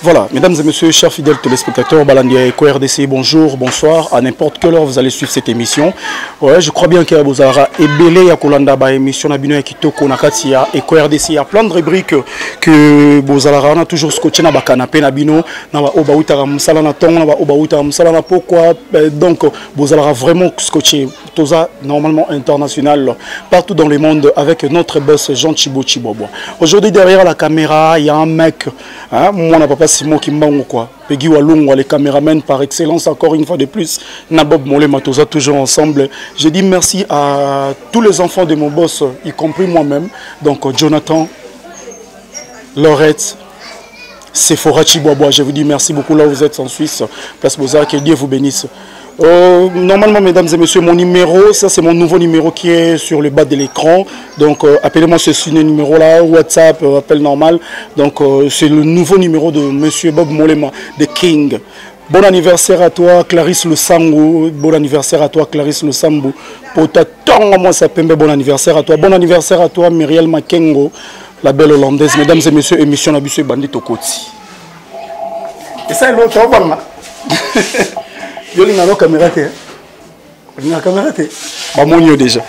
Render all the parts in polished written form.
Voilà, mesdames et messieurs, chers fidèles téléspectateurs, Balandia Eco RDC, bonjour, bonsoir. À n'importe quelle heure vous allez suivre cette émission. Ouais, je crois bien qu'il y a Bozara et Belé Yakolanda, émission Nabino Kitoko Nakatia Eco RDC. Il y a plein de rubriques que Bozara on a toujours scotché na bakanapé Nabino, na ba Obaouta Ramsala na Tong, na ba Obaouta Ramsala na pourquoi. Donc Bozara vraiment scotché, tout ça normalement international partout dans le monde avec notre boss Jean Chibo Chibobo. Aujourd'hui derrière la caméra, il y a un mec, hein, moi n'a pas Simo Kimbango quoi. Peggy Walung, les caméramans par excellence, encore une fois de plus. Nabob Mole Matosa, toujours ensemble. Je dis merci à tous les enfants de mon boss, y compris moi-même. Donc Jonathan, Laurette, Sephora Chibobois, je vous dis merci beaucoup là où vous êtes en Suisse. Place Bozar, que Dieu vous bénisse. Normalement, mesdames et messieurs, mon numéro, ça c'est mon nouveau numéro qui est sur le bas de l'écran. Donc, appelez-moi ce numéro-là, WhatsApp, appel normal. Donc, c'est le nouveau numéro de monsieur Bob Molema, de King. Bon anniversaire à toi, Clarisse Le Sambou. Bon anniversaire à toi, Clarisse Le Sambou. Pour ta tongue, moi, ça pembe. Bon anniversaire à toi. Bon anniversaire à toi, Myriel Makengo, la belle hollandaise. Mesdames et messieurs, émission Nabissé Bandit au Koti. Et ça, l'autre, on va. Yo linga no caméra té. Linga caméra té. Ba monio déjà.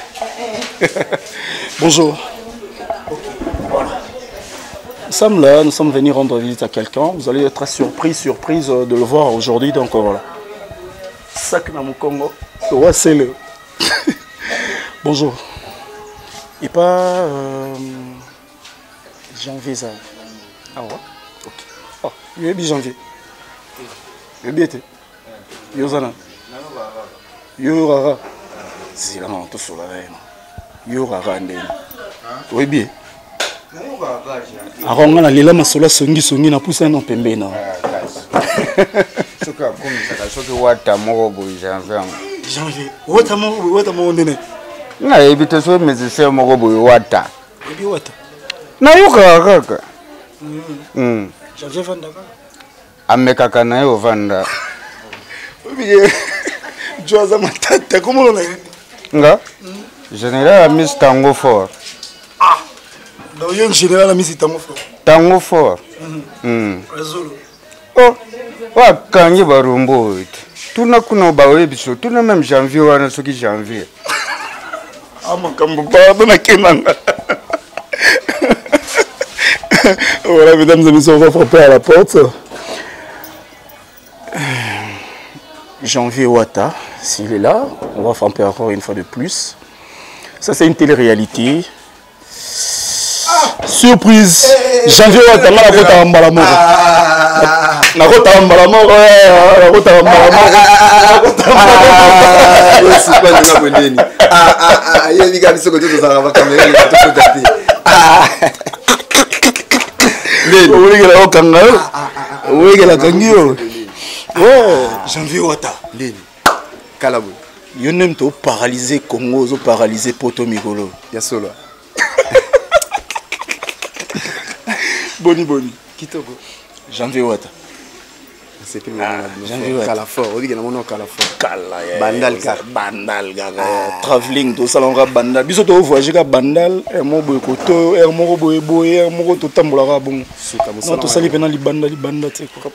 Bonjour. Nous sommes venus rendre visite à quelqu'un. Vous allez être surprise de le voir aujourd'hui. Donc voilà. Sac na Mukongo. Ouais, c'est le. Bonjour. Et pas janvier ça. Ah ouais. OK. Oh, il est bien janvier. Il est bien été. Yozana. Yorara. C'est là tout sur la reine. Yorara ndeni. Oui bien. Aronga lela masola songi na poussa na pembe na. Soka comme ça soki wata moko bo janvier. Janvier. Wata mo ndene. Na ebite so musicien moko bo wata. Ebi wata. Na yoka kaka. Janvier vanda ka. Amekaka na yo vanda. Joaza matata, comment on a eu? Nga? Général a mis Tango Fort. Ah! Donc, il y a un général a mis Tango Fort. Tango Fort. Oh! Wa kangi barumbo. Tout n'a qu'un baoui biso. Tout n'a même janvier ou un soki janvier. Ah, mon camboba, bon à Kenanga. Voilà, mesdames et messieurs, on va frapper à la porte. Janvier Ouatta, s'il est là, on va frapper encore une fois de plus. Ça, c'est une télé-réalité. Surprise! Janvier Ouatta, la rota en balamor. La rota en balamor, la rota en balamor. C'est pas de la bonne. Il y a des gars qui sont côté de la caméra, ils sont tout tapés. Oui, il y a un kangal. Oui, il y a un kangal. Ouais, janvier Ouatta. Leni. Kalabou. Yo nem to paralysé Congo, zo paralysé Poto Migolo. Ya solo. Boni. Kitoko. Janvier Ouatta. C'est plus Calafort. On dit qu'il y a mon Calafort. Bandal traveling to salonga bandal. Biso to voyager ka bandal, mo boy koto, mo boy, mo to tambola bon. Non to sali pena li banda te ko.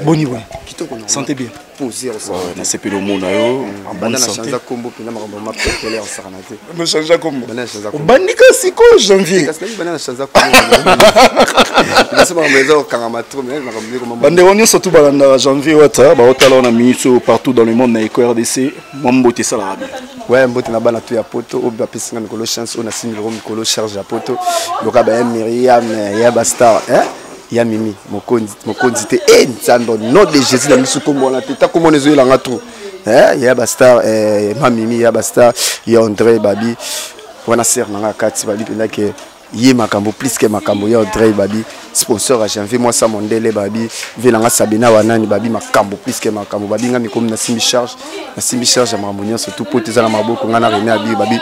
Boni. Kitoko. Santé bien. Poser ça. Na c'est plus le monde yo en bonne santé. Changer combo pena ma télé en saranate. Me changer combo. Bandika siko janvier. Parce que banana changer combo. C'est pas maison Karamatro mais bande on surtout balanda janvier Ouatta, ba Ouatta on a mis partout dans le monde na Eco RDC, Mambote Salarabi. Ouais, mbote na bana to ya poto, obi ba pesinga mikolo chance on a 6 000 € mikolo charge ya poto. Loka ba Myriam ya Bastar, ya Mimi, mokonzi te nzando nom de Jésus na misu kombo na teta komo nezo la ngatu. Ya Bastar ma Mimi ya Bastar, ya André Babi. Wana ser na kati babi pena ke yé makambo plus que makambo ya André Babi sponsor à janvier moi ça mondele Babi venanga Sabina wanani Babi makambo plus que makambo Babi nga mikomi na simi charge ya mamonyo surtout poteza na maboko nga na René Abi Babi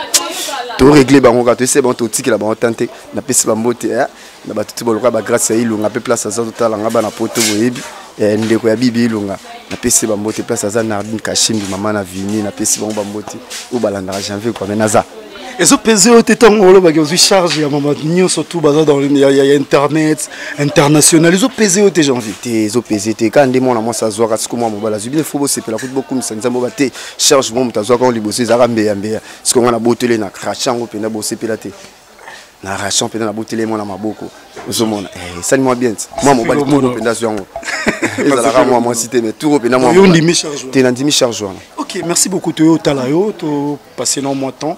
to régler bango ka to c'est bon to tiki la bango tenter na pesi ba mbote na batuti boloka ba grâce ya ilunga pe place za totala nga bana poto boyebi ndeko ya bibi ilunga na pesi ba mbote place za Nardine Kashimbi mama na Vini na pesi bango ba mbote o balanda janvier kwa menaza Et ça pesé au tétan, on va aussi charge, il y a maman Nio surtout bazar dans il y a internet international. Les autres pesé au janvier. Les autres pesé quand des gens moi ça zoa parce que moi mon bala zubi faut c'est la football comme ça nzambo baté charge moi mutazoa quand libosé zarambe yambe. Parce qu'on a botelé na crachango pena bosé pelate. Na rachant pena na botelé moi na maboko. Ozomona. Eh ça moi bien. Moi mon bala tout pena zoango. Ezalaka moi cité mais tout pena moi. Yo ndimi charge. T'es na ndimi charge. OK, merci beaucoup to talayo to passer non moins temps.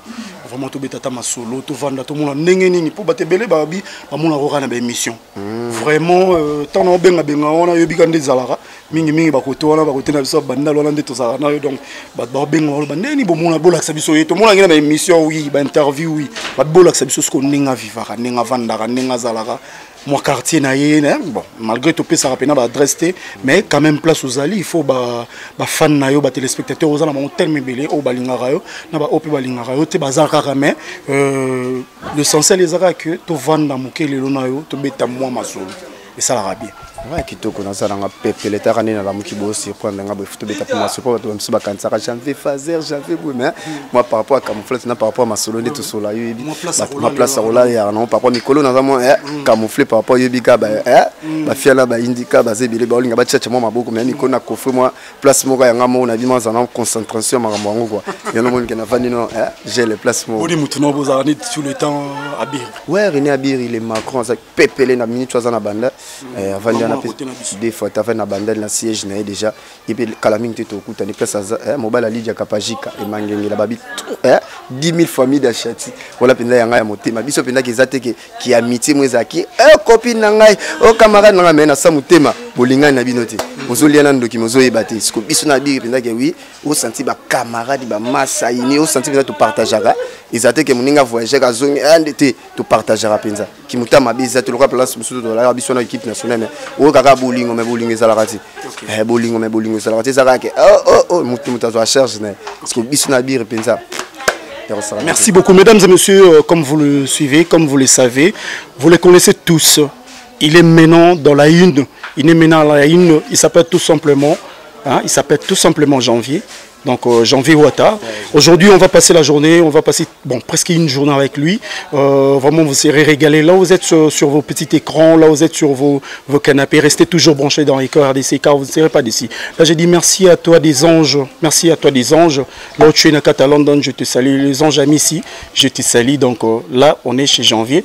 Vraiment tout betata ma solo tout vanda tout monde ndenge nini pour batebele babi ba mona roka na ba émission vraiment tant on benga on a yobika ndezalaka mingi ba koto wana ba kotena biso banda lona ndeto za na yo donc ba benga ba ndeni bo mona bola biso yeto mona ngena ba émission oui ba interview oui ba bola biso ce qu'on ninga vivaka ninga vanda ninga zalaka moi quartier na yé bon malgré tout ça rapena ba adresse mais quand même place aux ali il faut ba fan na yo ba téléspectateurs aux ala mon tellement belé au balingara yo na ba opi balingara yo te bazaka mais l'essentiel les ara que to vanda mokele lona yo to beta moi masolo et ça la bien ouais kitoko na ça nga pepe l'état rané na la muki bo surprendre nga to beta pour masolo pour to msiba kansa janvier fazer janvier bon mais moi par rapport à camoufler na par rapport à masolo de tout sola yo ma place à rola ya non par rapport mikolo na mo camoufler par rapport yo bika ba ba fiala ba indika ba zebele ba linga ba tchatcha moi maboko mais mikolo na coffre moi place mo ya nga mo na bima za na concentration makambo ngo quoi ya no mo na vandi no j'ai les places mo odi mutu no boza ni tout le temps abir ouais René Abir il est Macron ça pepele na minute za na banda avant des fois tu as fait na bandel na siège na déjà et puis kalaming te to kuta ni place mobile ali dia kapajika e mangenge la babi 10 000 familles d'achati voilà penda yanga ya motema biso penda kezate ki amitié mwezaki copine na ngai camarade na ngai na sa motema bolinga na binote ozolia na ndoki mozo ebate siko biso na bi penda ke oui o senti ba camarade ba massa ini o senti penda to partagera ezate ke moninga voyager ka zongi ndete to partagera penza ki mutama biza to lokwa place musuto to la biso na équipe nationale o kaka bolingo me bolingo ezalaka ti bolingo me bolingo ezalaka ti ezalaka ke mutu mutazo a charge na siko biso na bi penza. Merci beaucoup, mesdames et messieurs. Comme vous le suivez, comme vous le savez, vous les connaissez tous. Il est maintenant dans la une. Il est maintenant dans la une. Il s'appelle tout simplement, Janvier. Donc Janvier Ouattara. Aujourd'hui, on va passer la journée, on va passer presque une journée avec lui. Vraiment, vous serez régalés. Là, vous êtes sur vos petits écrans, là, vous êtes sur vos canapés. Restez toujours branchés dans les RDC car vous ne serez pas d'ici. Là, j'ai dit merci à toi des anges. Merci à toi des anges. Là où tu es à London, je te salue. Les anges amis ici, je te salue. Donc là, on est chez Janvier.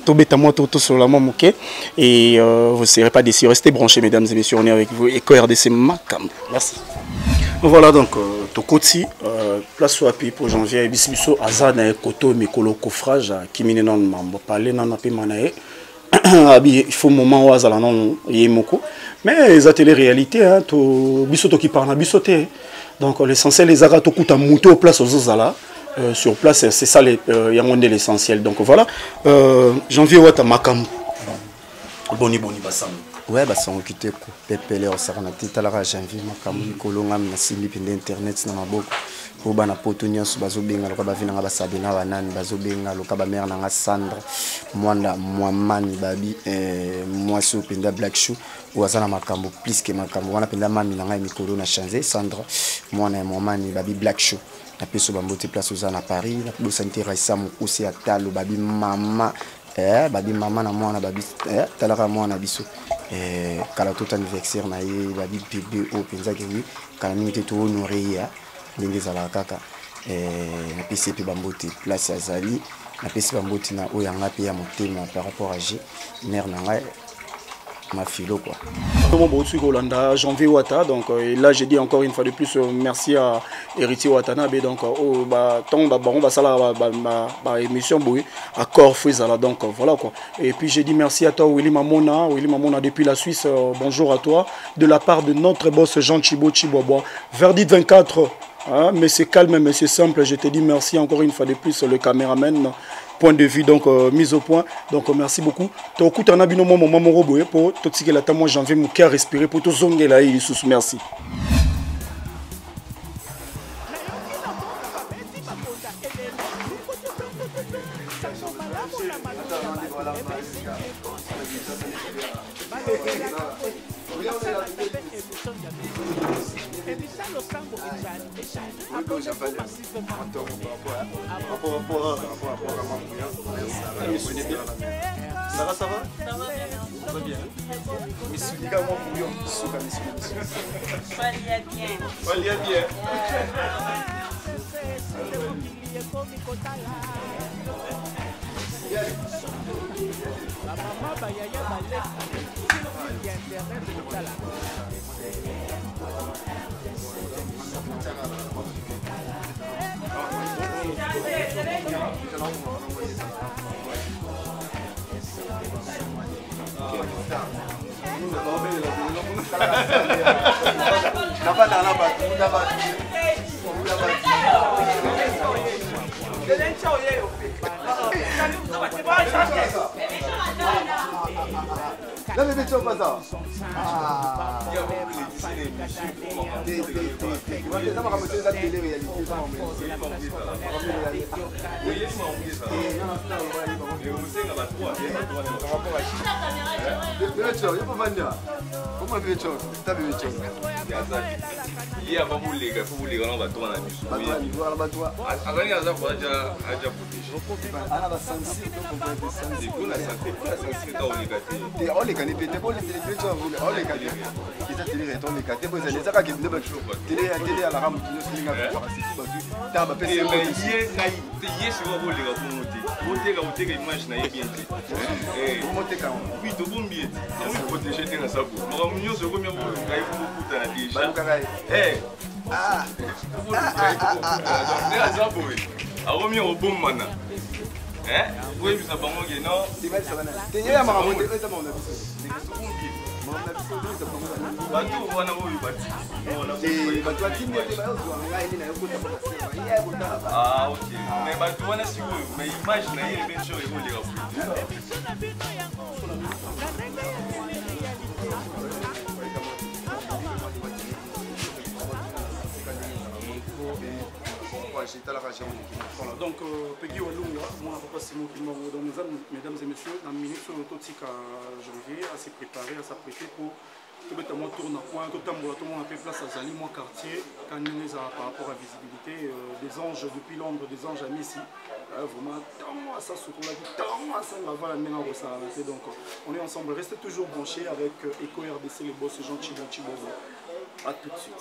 Sur la et vous ne serez pas d'ici. Restez branchés, mesdames et messieurs. On est avec vous. Eco RDC Makam. Merci. Voilà donc Tokoti place sur appui pour Janvier Bisbiso Azana Koto Mikolo Kofrage qui mine non mambo parler non api manae il faut moment où azala non yemoko mais les ateliers réalité hein to bisoto qui parle bisoté donc l'essentiel les aga to kuta muto place aux zala sur place c'est ça les yangonde l'essentiel donc voilà Janvier Ouattara Makam boni basam. Ouais, bah ça on quitte ko pepele o sarana titalara janvier makamu kolonga na simbi pinde internet na maboko ko bana poto nyonso bazobenga loka bavina nga basabina banani bazobenga loka ba mère na Sandra mwanda mwamani babi mwaso pinde black shoe ou azana makambo plus que makambo wana pinde mami na nga mikolo na changer Sandra mwana mwamani babi black shoe na peso bambote place aux à Paris na bo santé raisa mukusi atalo babi mama babi mama na mwana babi talaka mwana biso kala tout anniversaire na ye babi bébé o penza ke oui kala minute to honorer ya ndenge zala kaka na PCP bambote place azali na PCP bambote na oyanga pe ya motema par rapport à G mère na ngai ma philo quoi. Janvier Ouattara donc et là j'ai dit encore une fois de plus merci à Héritier Watanabe donc on va ça la émission boui accord Fouizala donc voilà quoi et puis j'ai dit merci à toi Willy Mamona depuis la Suisse bonjour à toi de la part de notre boss Jean Chibobois Verdict 24 hein, mais c'est calme mais c'est simple je te dis merci encore une fois de plus le caméraman point de vue donc mise au point donc merci beaucoup to kuta na bino moment moko boye pour to tikela ta moi janvier mon cœur respirer pour to zongela yi sous merci. Ça va? Ça va bien. Mais si les gars, moi, bouillon, c'est Pas bien. Pas bien. Là, bébé, tu vois pas ça? Ah. Ah, ok. Mais tu vois, si vous imaginez, il est sûr que vous les Voilà, donc Peggy Walunga, moi papa Simon Kimbango, mesdames et messieurs, dans le ministre Totik à janvier, à se préparer, à s'apprêter pour tout le monde tourne à point, tout le monde a fait place à Zali, mon quartier, quand nous par rapport à la visibilité des anges depuis Londres, des anges à Messi. Vraiment, tant ça se trouve là, tant ça va la main à s'arrêter. Donc on est ensemble, restez toujours branchés avec Eco RDC, le boss Jean Chibozo. A tout de suite.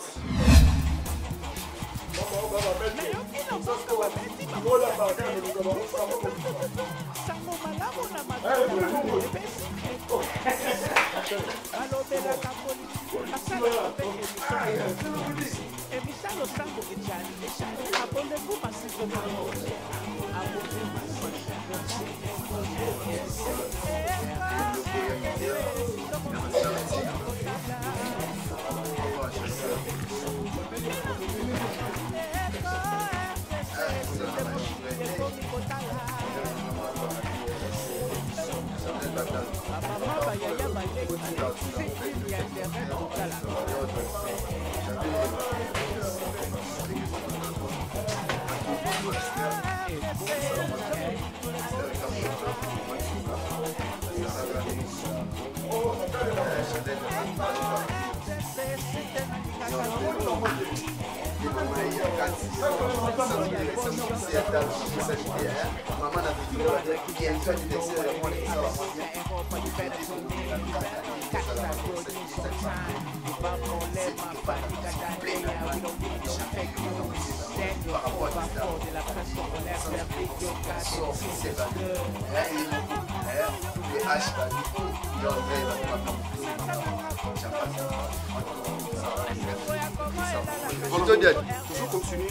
Toujours continuer,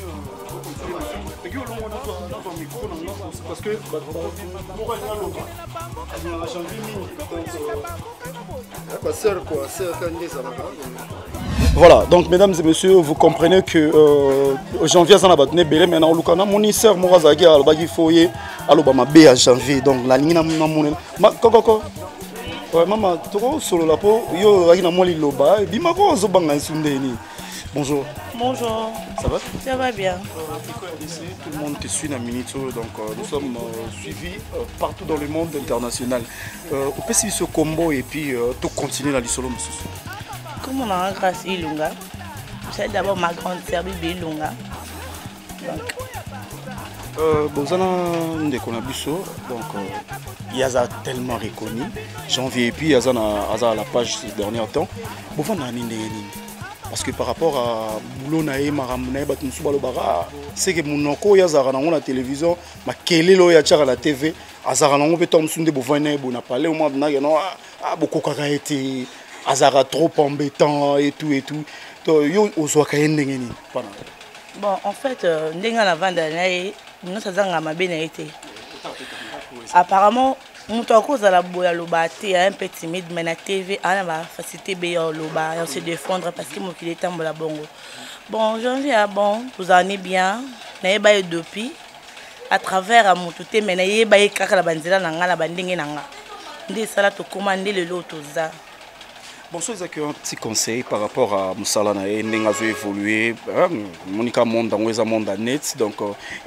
parce que voilà, donc mesdames et messieurs, vous comprenez que janvier ça n'a pas tenu belé maintenant Lukana mon sœur Morazaki a le foyer à l'Obama B à janvier donc la ligne na mon koko ouais maman trop solo la peau yo raki na moli loba bimako zo banga sundeni. Bonjour. Bonjour. Ça va? Ça va bien. Tout le monde te suit dans Minito, donc nous sommes suivis partout dans le monde international. On peut suivre ce combo et puis tout continuer dans l'isolo. Comme on a un grâce Ilunga, c'est d'abord ma grande sœur Bibi Ilunga. Bozana ndeko na biso donc yaza tellement reconnu janvier et puis yaza à la page ces derniers temps bovana nini nini parce que par rapport à boulot na e maramuna ba tunsu balobara c'est que monoko yaza na la télévision ma kelelo ya tchara la TV azara na ngombe tom sunde bovana bo na parler au moins na no beaucoup kaka été azara trop embêtant et tout to yo ozwaka ndenge nini pana. Bon, en fait, apparemment, un peu timide, mais la TV a la facilité de se défendre parce qu'il est en bongo. Bon, j'en viens, bon, vous en êtes bien, depuis, à travers mon tout, mais n'ayez pas la bandera, la bandingue, des salades au commander le lot. Bonsoir, est-ce un petit conseil par rapport à Moussalana et Nengazo évolué Monica monde dans les monde net donc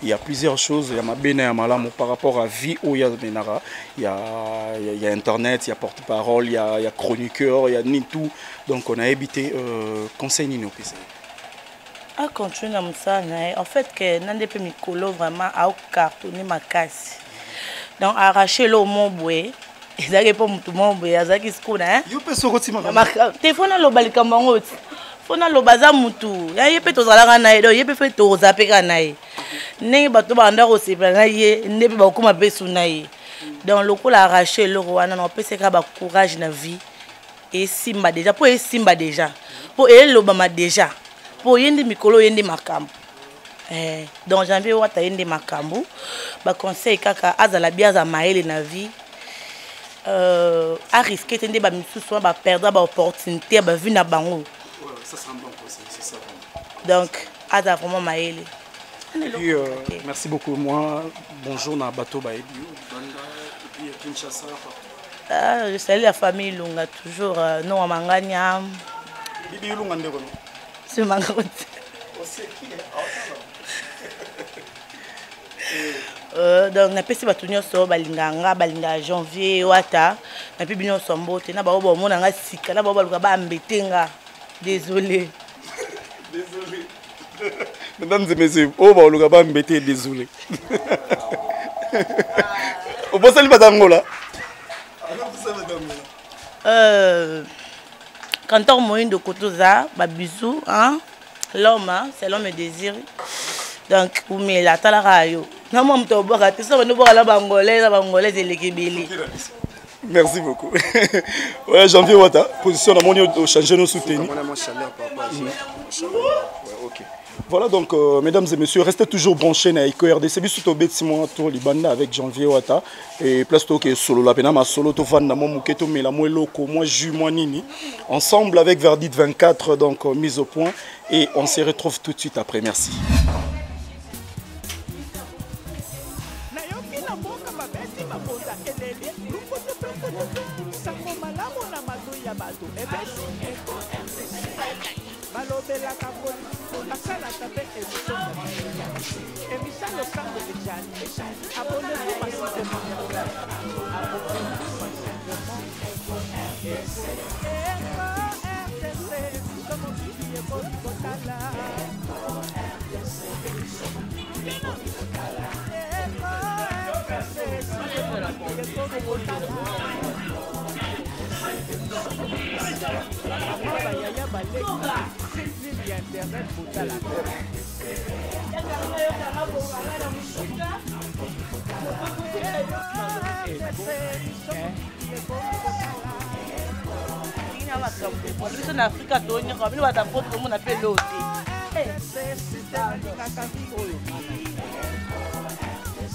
il y a plusieurs choses il y a ma bene malam par rapport à vie où il y a Benara il y a internet il y a porte-parole il y a chroniqueur il y a ni tout donc on a évité conseil ni nous à continuer comme ça en fait que n'ande pas mikolo vraiment à cartonner ma casse donc arracher l'eau mon boué. Ils n'arrivent pas tout le monde, ils ont dit que yo pe sokoti mama téléphone lo balika mangoti fona lo baza mutu ya yepe to zalaka na edo yepe fe to zapeka na ye ne bato ba ndako sepla na ye ne pe ba kuma pesu na ye donc lokola arracher le roi na pese ka ba courage na vie et simba déjà pour e simba déjà pour e lo bama déjà pour yende mikolo yende makambo donc janvier wata yende makambo ba conseil kaka azala biaza maele na vie à risquer de perdre l'opportunité de vivre dans bango. Ça c'est un bon conseil, c'est ça. Donc, à vraiment maël. Merci beaucoup. Moi, bonjour na bateau Baebi, Banda et puis Kinshasa. Je salue la famille Lunga toujours non à Mangania. Bibi Lunga ndeko. C'est Mangoti. Donc na pesi batunyo so balinganga balinga janvier wata na pi binyo sombote na ba bo mona nga sika na ba luka ba mbetenga désolé mesdames et messieurs oh ba luka ba mbete désolé au boss ali batangola quand on moyen de kotoza ba bisou hein l'homme c'est l'homme désir donc ou mais la talarayo. Merci beaucoup. Ouais, Janvier Wata, position à mon changer nos soutenus. Voilà donc, mesdames et messieurs, restez toujours branchés dans EcoRDC. Bisous bet Simon Tour Libanda avec Janvier Wata et place que solo la pena ma solo to fan na mo muketo mais la mo loko moi ju moi nini ensemble avec Verdit 24 donc mise au point et on se retrouve tout de suite après. Merci. En Afrique,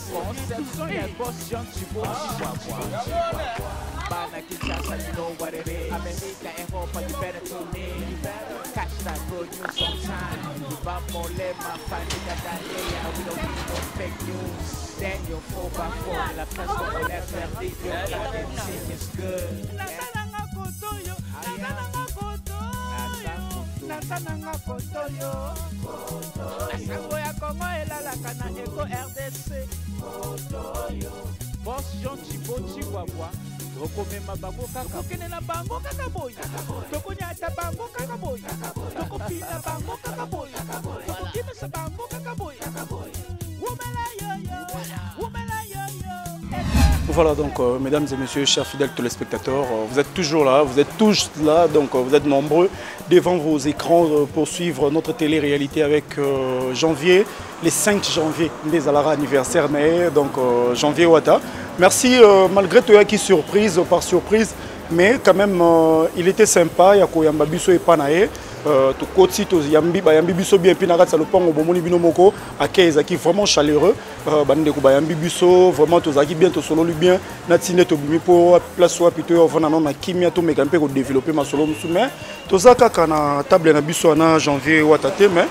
Conception et Boston, tu vois, Bana Kinshasa, you know what it is. America and Europa, you better tune in. Catch that bro, news sometime. Vamos lema, família da alheia. We don't need no fake news. Daniel 4x4, la presse congolaise faire des gueules. That everything is good. Nasananga kotoyo, nasananga kotoyo. Nasango ya Congo elalaka na Eco RDC. Boss Jean Thibault Chihuahua. tokomema bango kaka tokokende na bango kaka boy tokonyata bango kaka boy tokopina bango kaka boy tokokimisa bango kaka boy wumela yoyo wumela yoyo. Voilà donc mesdames et messieurs, chers fidèles téléspectateurs, vous êtes toujours là, vous êtes tous là, donc vous êtes nombreux devant vos écrans pour suivre notre télé-réalité avec janvier, les 5 janvier, les Alara anniversaire, donc janvier Wata. Merci malgré tout qui surprise par surprise, mais quand même il était sympa, il y a Koyamba Biso et Panae. To koti to yambi ba yambi biso bien pinaka salopango bomoni bino moko akeza qui vraiment chaleureux bande ko ba yambi biso vraiment to zaki bien to solo lui bien na tine to bimi pour place soit plutôt vona na kimia to mekampe ko développer ma solo musume to zaka kana table na biso na janvier watate mais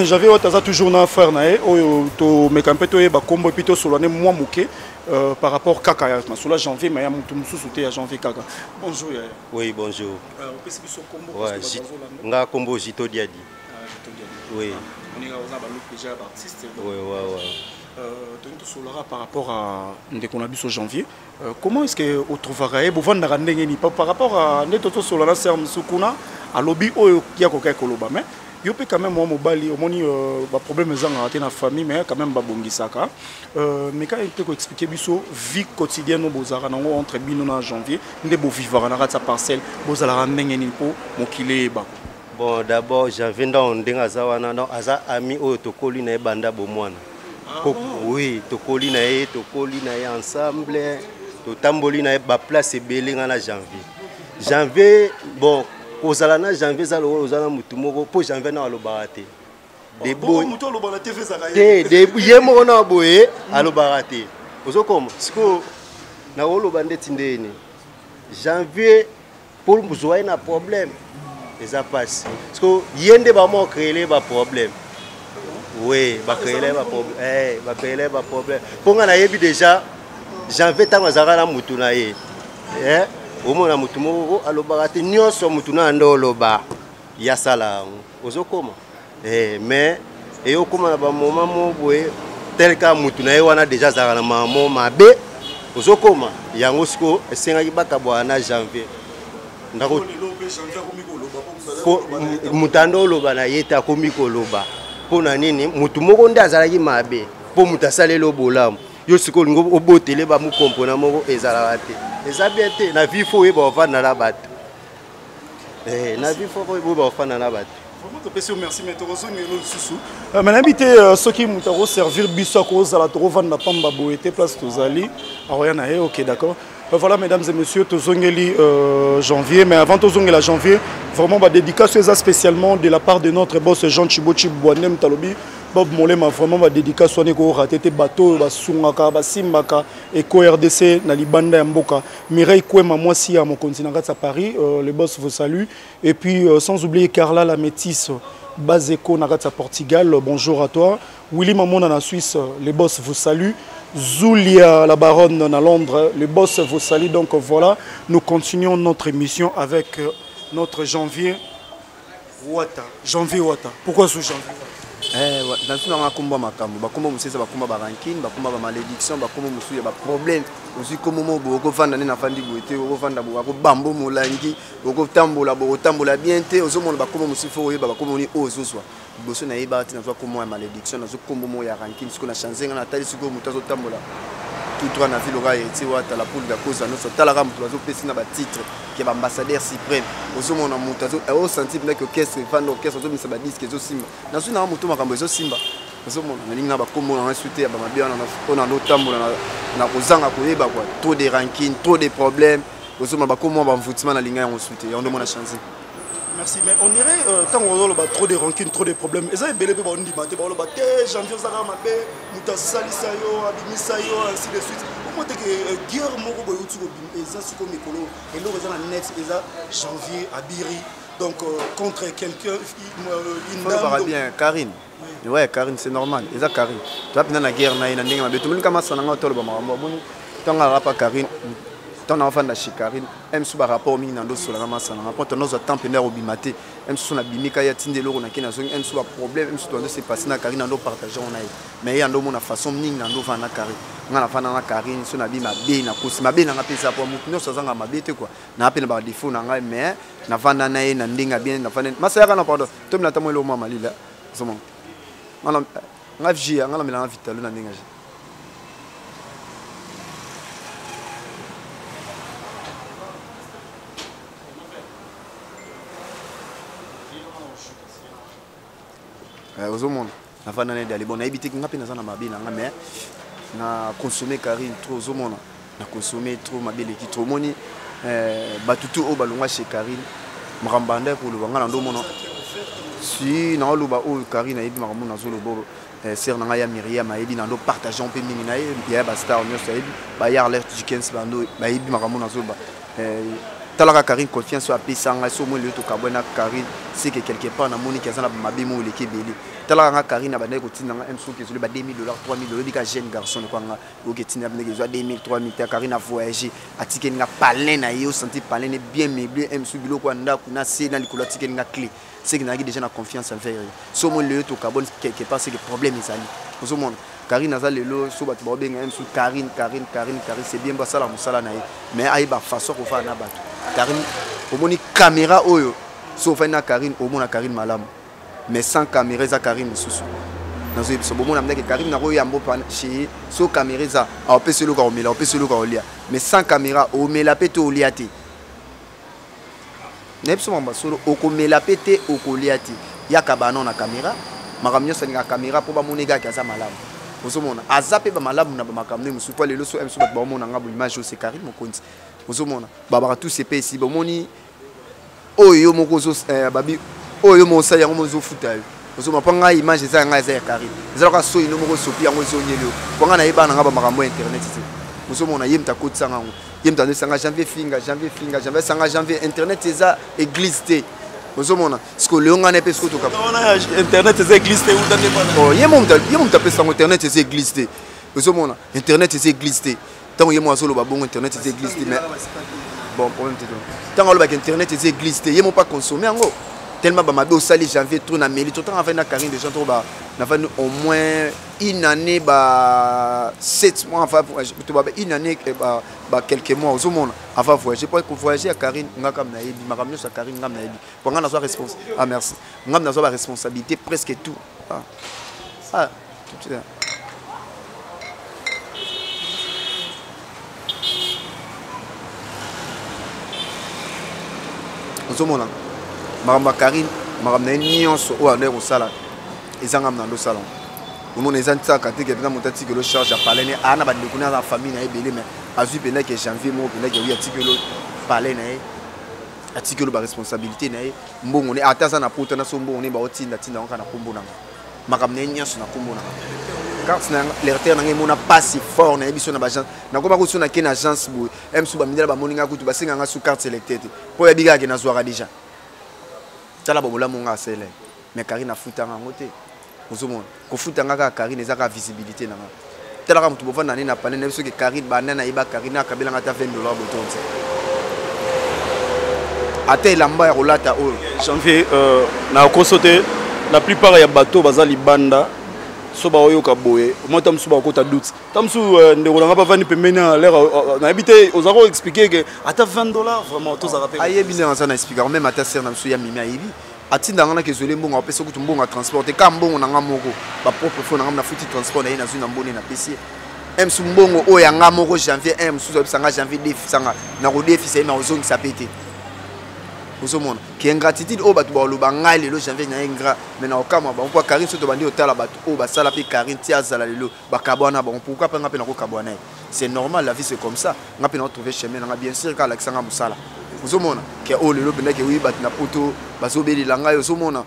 j'avais wataza toujours na frère nae o to mekampe to ba kombo plutôt solo ne moi moké par rapport kaka ya masula janvier mais ya mutu mususu te ya janvier kaka. Bonjour ya. Oui, bonjour. Opesi biso kombo ouais, nga kombo Jito Diadi. Oui. On est aux abalous déjà artiste. Oui, ouais. Donc tout cela par rapport à ndeko na biso janvier. Comment est-ce que vous trouverez bo vanda ndenge ni par rapport à ndeto solo na serme sukuna à lobby oyo kia ko koloba mais yo pe quand même moi mobali omoni ba problème zanga raté na famille mais quand même ba bongisaka mais quand il peut expliquer biso vie quotidienne no bozara nango entre bino na janvier nde bo vivre na ratsa parcelle bozala ndenge ni po mokile ba. Bon d'abord janvier ndo ndenga zawana no aza ami oyo tokoli na banda bomwana. Oui, tokoli na ye ensemble totamboli na ba place ebele na janvier. Janvier bon kozala na janvier zalo ozala mutu moko po janvier na alobara te de bo mutu alobara te vezaka de ye moko na boye alobara te ozokoma siko na oloba ndeti ndeni janvier pour muzwa na problème eza passe siko yende ba mo créer ba problème. Oui, ba créer ba problème ba créer ba problème ponga na yebi déjà janvier tango zaka na mutu na ye omona mutu moko alobaka te nyonso mutu na ndo oloba ya sala ozokoma mais eyokoma na ba moment mo boye tel ka mutu na ye wana déjà zaka na mamo mabe ozokoma yango siko esengaki bakabwa na janvier ndako mutando oloba na ye ta komi koloba pona nini mutu moko nde azalaki mabe po mutu asalelo bolamu yo siko lingo obotele ba mu kompona moko ezala te eza bien te na vie fo yeba ofana na bato na vie fo yeba ofana na bato vraiment te pesi merci mais torozo ngelo susu mais habité ceux qui m'ont servir biso ko zala to vanda pamba boete place tozali aroya na ye OK d'accord. Voilà mesdames et messieurs tozongeli janvier mais avant tozongela janvier vraiment ba dédicace spécialement de la part de notre boss Jean Chibochi Boanem Talobi Bob Molema vraiment va dédicace soné ko raté bateau ba sungaka ba simbaka et ko RDC na libanda ya mboka Mireille Kwema moi si à mon continent à Paris le boss vous salue et puis sans oublier Carla la métisse Bazeko na Portugal bonjour à toi Willy Mamona na Suisse le boss vous salue Zulia la baronne à Londres le boss vous salue donc voilà nous continuons notre émission avec notre janvier Wata pourquoi ce janvier dans tout le combat makambo bakomba musesa bakomba ba ranking bakomba ba malédiction bakomba musuya ba problème aussi comme mo boko vanda na fandi boete boko vanda boko bambo molangi boko tambola bien te ozomona bakomba musifo oyeba bakomba ni ozoswa boso na yeba tina zo comme malédiction na zo kombo mo ya ranking siko na changer na tali siko mutazo tambola tout droit na ville oreille ti wata la poule de cause no so tala kam zo pesi na ba titre qui est ambassadeur suprême ozomona mutazo au senti que orchestre vanda orchestre zo misa ba disque zo simba na so na mutu makambo zo simba ozomona na linga ba kombo na suite ya ba mabia na no tambola na kozanga koyeba quoi trop de ranking trop de problèmes ozomona ba kombo ba mvutima na linga ya ensuite ya ndo mona changer. Merci, mais on irait tant on a trop de rancune, trop de problèmes. Et ça, il y a des gens qui ont dit janvier, Zara Mabé, Moutasali Sayo, Abimi Sayo, ainsi de suite. Au moins, que guerre Moro Boyoutou, et ça, c'est comme Mikolo, et là, on a net, et ça, janvier, Abiri, donc contre quelqu'un, une dame. Bien, Karine. Ouais, Karine, c'est normal. Et ça, Karine. Tu vas la guerre, tout le monde commence à en entendre, tant qu'on n'a pas Karine. tant enfant de chez Karine même sous rapport mingi nando sur la masse na rapport nos temps pendant au bimate même sous na bimika ya tinde loro na kina même sous problème même sous doit se passer na Karine nando partager on a mais yando mona façon mingi nando va na Karine nga na fana na Karine sous na bima be na kosi mabe na pesa pour mutu no sazanga mabete quoi na pe na ba défaut na nga mais na vanda na ye na ndinga bien na fana masa ya na pardon to na tamo lo mama lila somo nga via nga la melanga vitalo na ndinga aux monde la fin d'année d'aller bon habité qu'on a peine na mabe na mais na consommer Karine trop aux monde na consommer trop mabe les qui trop moni batutu au balonga chez Karine mrambanda pour le banga ndo mono si na lo ba o Karine ebi makambo na zo lo bo ser na ya Myriam ebi na ndo partager on peut mini na ya ba star nyo sa ebi ba yar l'air chickens bando ba ebi makambo na zo ba talaka Karine confiance sur apesanga so mo le to kabona Karine c'est que quelque part na moni kazana mabe mo le kebeli talaka Karine abandé ko tinanga mso ke zulu ba $2000 $3000 bika jeune garçon ko nga o ke tinanga abandé zo 2000 3000 ta Karine a voyagé atike nga palin na yo senti palin bien meublé mso biloko anda kuna c'est na likolo atike nga clé c'est que na déjà na confiance envers so mo le to kabona quelque part c'est que problème ezali ozo mona Karine aza lelo so batu ba benga mso Karine c'est bien ba sala musala na ye mais aiba façon ko fa na batu Karine au moni caméra oyo sauf na Karine au mona Karine malam mais sans caméra za Karine susu nazo biso bo mona mneke Karine na ko yambo pa chez so caméra za a pe selo ka o mela o pe selo ka o lia mais sans caméra o mela pete o liati nepso mamba solo o ko mela pete o ko liati ya kabano na caméra makamnyo sa nga caméra po ba monega ka za malam ozomona azape ba malamu na ba makamne musu pa lelo so emso ba mona nga bu image c'est Karine mokonzi ozomona baba tous ces pays ici bomoni oyo moko zo babi oyo mosa yango mozo futa ozoma panga image za nga za Karine ezala so ino moko sopi yango zo nyelo panga na yeba nga ba makambo internet ici ozomona yemta kotsa nga yemta no sanga janvier sanga janvier internet eza église té ozomona sko leonga ne pesko to kapona internet eza église té ou tande pas oh yemta pesa internet eza église té ozomona internet eza église té tant yemo azolo ba bon internet eza église té mais bon problème té tant lo ba internet eza église té yemo pas consommer ngo tellement ba mabe au sali janvier trop na meli tout temps avant na Karine des gens trop ba na fait au moins une année ba 7 mois enfin to ba une année ba quelques mois au monde avant voyager pas que voyager à Karine nga kam na yebi makamno sa Karine ngam na yebi pour nga na so responsabilité ah merci ngam na so ba responsabilité presque tout tout ça ozomona maramba Karine maramba nyonso o ande ko sala ezanga mna ndo salon omona ezantsa kate ke pena motati ke lo charge à parler ana ba ndekuna la famille na ebele mais azu pena ke janvier mo pena ke wi atikelo parler na atikelo ba responsabilité na mbongo ne ataza na poto na so mbongo ne ba otinda tinda on kana kombo na makamne nyonso na kombo na carte na l'airter na ngemo na passe fort na biso na ba agence na ko ba ko so na ken agence bo emsu ba mindela ba moninga kutu ba singa nga sous carte selected po ya biga ke na zoara déjà tala ba bola monga sele mais Karine a futanga ngote ozomona ko futanga ka Karine ezaka visibilité na nga tala ka mutu bo fana na panene biso ke Karine ba nana iba Karine akabela ngata $20 botonze ate lamba ya rolata o janvier na constater la plupart ya bateau bazali banda so ba oyo ka boye moi tam so ba ko ta doute tam so ndeko nga ba vani pembeni na l'air na habité aux arros expliquer que ata $20 vraiment tous à rappeler ayebi na ça na expliquer même ata ser na so ya mimi ayebi atinda ngana ke zole mbongo apesa kutu mbongo transporter ka mbongo na nga moko ba propre fo na nga na futi transport na ina zo na mbone na PC M su mbongo o ya nga moko janvier M su zo bisanga janvier défi sanga na ko défi c'est na ozongi sa pété ozomona ki ingratitude o batu ba loba ngai lelo janvier na ingra mais na okama ba on Karine soto bandi otala batu o ba sala pe Karine ti azala lelo ba kabwana ba pourquoi pas ngape na ko kabwana c'est normal la vie c'est comme ça ngape na trouver chemin na bien sûr ka la kisanga musala ozomona ke o lelo penda ke wi batu na poto bazobeli la ngai ozomona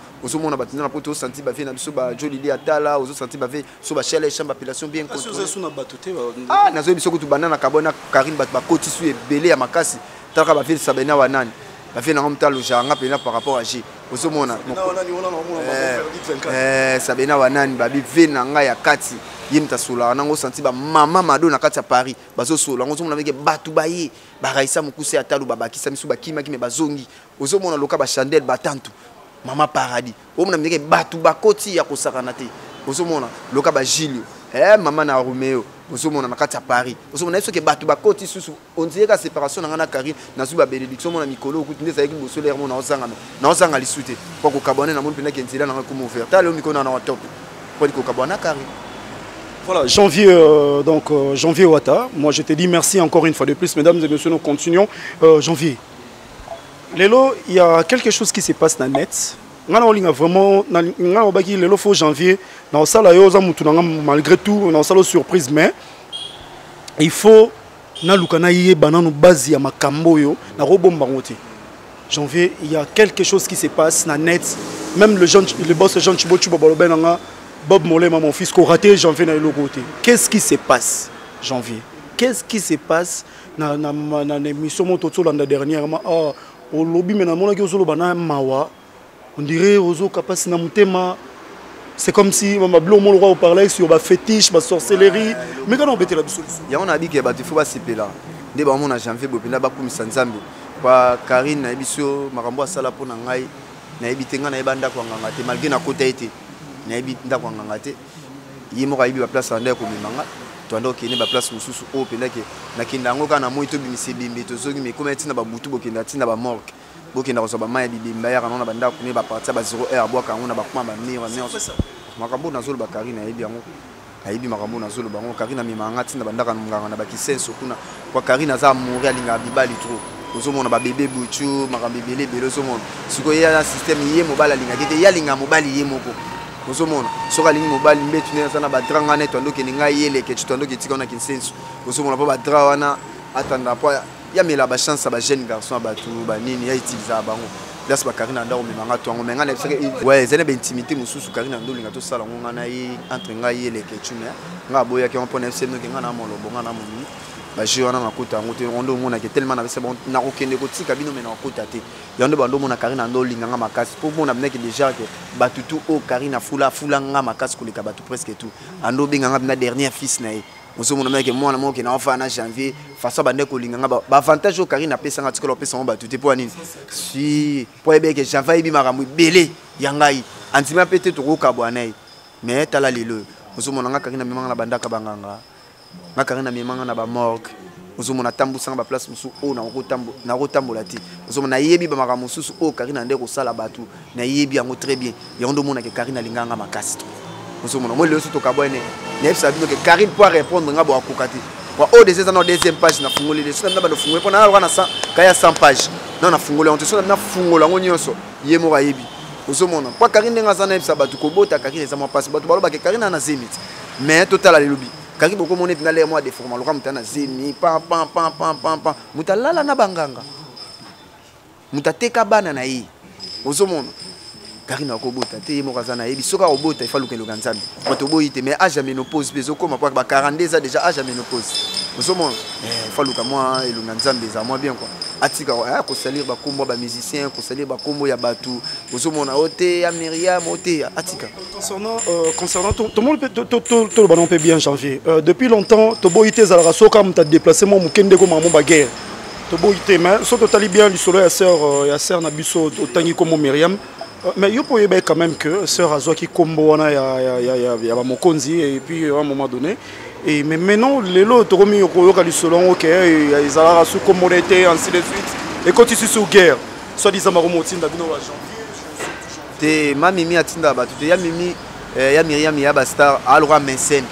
batu na poto senti ba fe na biso ba joli li atala ozo senti ba fe so ba chele chambre population bien contrôlée sur na batu te na zo biso kutu banana kabona Karine batu ba koti su ebele ya makasi talaka ba fe sabena wanani la fin on t'a logé en appel par rapport à J ozomona na wanani sabena wanani babi vena nga ya kati yemta sola nango senti ba mama mado na kati ya Paris bazo sola ngo mona meke batu baye ba raisa mukuse atalu babakisa misu bakima kime bazongi ozo mona loka ba chandelle batantu mama paradis o mona meke batu bakoti ya kosakana te ozo mona loka ba Gilio mama na Romeo ozo mona na kati ya Paris ozo mona eso ke batu bakoti susu on dirait ka séparation na Karine na su ba bénédiction mona mikolo okuti ndeza yeki bosolaire mona na osanga lisute kwa ko kabone na mona pena ke nzela na ko mo faire ta le mikona na top pour ko kabona Karine. Voilà, Janvier, Janvier Ouattara. Moi, je te dis merci encore une fois de plus, mesdames et messieurs. Nous continuons. Janvier, Lélo, il y a quelque chose qui se passe dans le net. Vraiment, Lélo, faut Janvier. Malgré tout, on a une surprise, mais il faut Janvier, il y a quelque chose qui se passe dans le net. Même le boss Jean Chibo Bob Mollet, mon fils, qui a raté Janvier dans le côté. Qu'est-ce qui se passe, Janvier? Qu'est-ce qui se passe dans l'émission la dernière? Au lobby, on dirait c'est comme si on parlait sur la fétiche, la sorcellerie. Mais quand on bête la solution, il y a un habit qui est faut pas s'épeler là. Dès que on a Janvier, on a beaucoup de Sanzambi. Karine, Nabiso, Marambo, Salapo, Nangai, Nabitenga, Nabanda, malgré na côté été. Nabi ndako ngangate yimo ka ibi ba place anda ko mimanga to ando kene ba place mususu o penake na kindango kana moito bimise bimbe to zogi me kometi na ba butu bokenda tina ba morgue bokenda ko so ba maya bibimba ya kana na banda ko ne ba partir ba 0 heure bwa kango na ba kuma ba mire makambo na zolo ba Karine yebi yango ayibi makambo na zolo bango Karine mimanga tina banda kana nganga na ba kisenso kuna kwa Karine za mourir alinga bibali trop ozomona ba bébé buchu makambo bibele belo ozomona siko ya système yé mobile alinga kete ya linga mobile yé moko ozomona soka lingi mobile mbetu ne sana ba dranga net ndo ke ninga yele ke tundo ke tika na kinsenso ozomona pa ba dra wana atanda pa ya mela ba chance ba jeune garçon ba tout ba nini ya utiliser bango place ba Karine ndako memanga to ngo menga na ouais zene ba intimité mususu Karine ndo linga to sala ngo na yi entre nga yele ke tume nga boya ke on pona FC no ke nga na molo bonga na moni ba jeu na makuta ngo te ondo mona ke tellement na c'est bon na okende ko tika bino mena okota te yando bando mona Karine ndo linga nga makasi pour mona mneke déjà que batutu o Karine fula nga makasi ko leka batu presque tout ando binga nga na dernier fils na ye ozo mona mneke mona mo ke na fa na janvier façon bande ko linga nga ba avantage o Karine apesa nga tikolo pesa mo batutu pour nini si pour ebe ke janvier bi maramu belé yangai antima pete to ko kabwana mais tala lelo ozo mona nga Karine memanga na banda ka banganga nga Karine memanga na ba morgue ozomona tambusanga ba place musu o na rotambola ti ozomona yebi ba maka mususu o Karine ndeko sala batu na yebi yango très bien yondo mona ke Karine linganga makasi ozomona moi le soto kabone ne sabi que Karine pour répondre nga bo akokati kwa o des ans deuxième page na fungoli les soto na ba no fungoli pona na sa kaya 100 page na fungoli on te soto na fungola ngo nyonso yemo ka yebi ozomona kwa Karine nga sana ebisa batu ko bota Karine za mo passe batu baloba ke Karine na zemit mais total le lobby Kaki beaucoup mon dans les mois de format le ramutana zemi pam mutalala na banganga mutateka bana na yi ozomona Karine akobota te yemo kazana yebi soka obota ifa luke lokanzambi moto boyite mais âge ménopause bezo koma kwa ba 42 ans déjà âge ménopause ozomona ifa luka moi et lokanzambi za moi bien quoi atika ko salir ba kombo ba musicien ko salir ba kombo ya batu ozomona ote ya Myriam ote atika concernant tout le monde tout le ballon peut bien Janvier depuis longtemps to boyite za la soka mta déplacement mukende ko mamu ba guerre to boyite mais so totali bien du solo ya sœur na biso otangi comme Myriam. Mais il peut quand même que sœur Azo qui combo il y a mon konzi et puis à un moment donné et mais maintenant les autres remis au Koyoka du selon ok ils allaient sous communauté ainsi de suite et quand ils sont sous guerre soit disant maromotine d'abino à janvier te mamimi atinda batu te ya mimi ya Myriam ya bastar alora mécène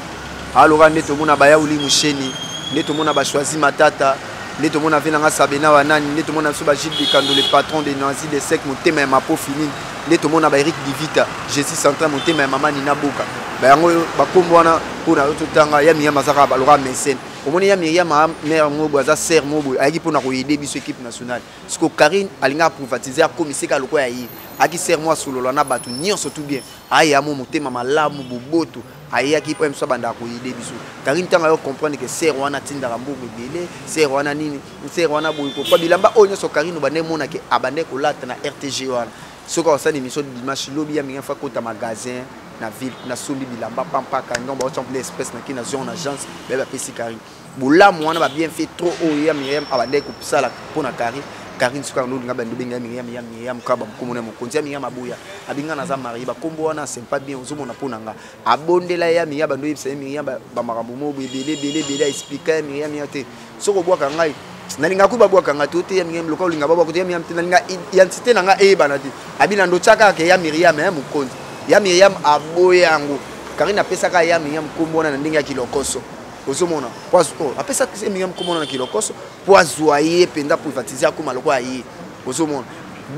alora neto mona baya uli musheni neto mona ba choisi matata neto mona venanga sabena wanani neto mona so ba Gilles Bikando le patron des Nancy des sec motema ma po fini neto mona ba Eric Divita Jésus central motema mama Nina Boka ba yango ba kombo wana pona totanga ya Myriam azaka ba lora mécène omoni ya Myriam mère mobo aza sœur mobo ayaki pona ko aider biso équipe nationale parce que Karine alinga privatiser a komiseka loko ya yi aki sœur moi solo na batu nyonso tout bien aya mo motema malamu boboto ayaki po mso banda ko aider biso Karine tanga yo comprendre que sœur wana tinda rambo belé sœur wana nini sœur wana boy ko bilamba onyo so Karine bande mona ke abande ko lata na RTG wana soka osani mission de dimanche lobby ya minga fa kota magasin na ville na sombi bilamba pampa kango ba champ l'espèce na ki na zone agence ba pesi Karine bola mwana ba bien fait trop o ya Myriam abande ko sala pona Karine suka no linga bando benga Myriam ka ba komona mo kontia Myriam abuya abinga na za mari ba kombo wana c'est pas bien ozo mona pona nga abondela ya Myriam bando yebisa Myriam ba makambo mo belé expliquer Myriam yote soko bwa kangai nalinga ku babwa kanga tote ya Myriam lokao linga babwa kote ya Myriam nalinga identité nanga banati abina ndo chaka ke ya Myriam mu konti ya Myriam aboyango Karine apesaka ya Myriam kombona na ndenge ya kilokoso ozomona poazo apesa ke Myriam kombona na kilokoso poazo aye penda privatiser ko maloko aye ozomona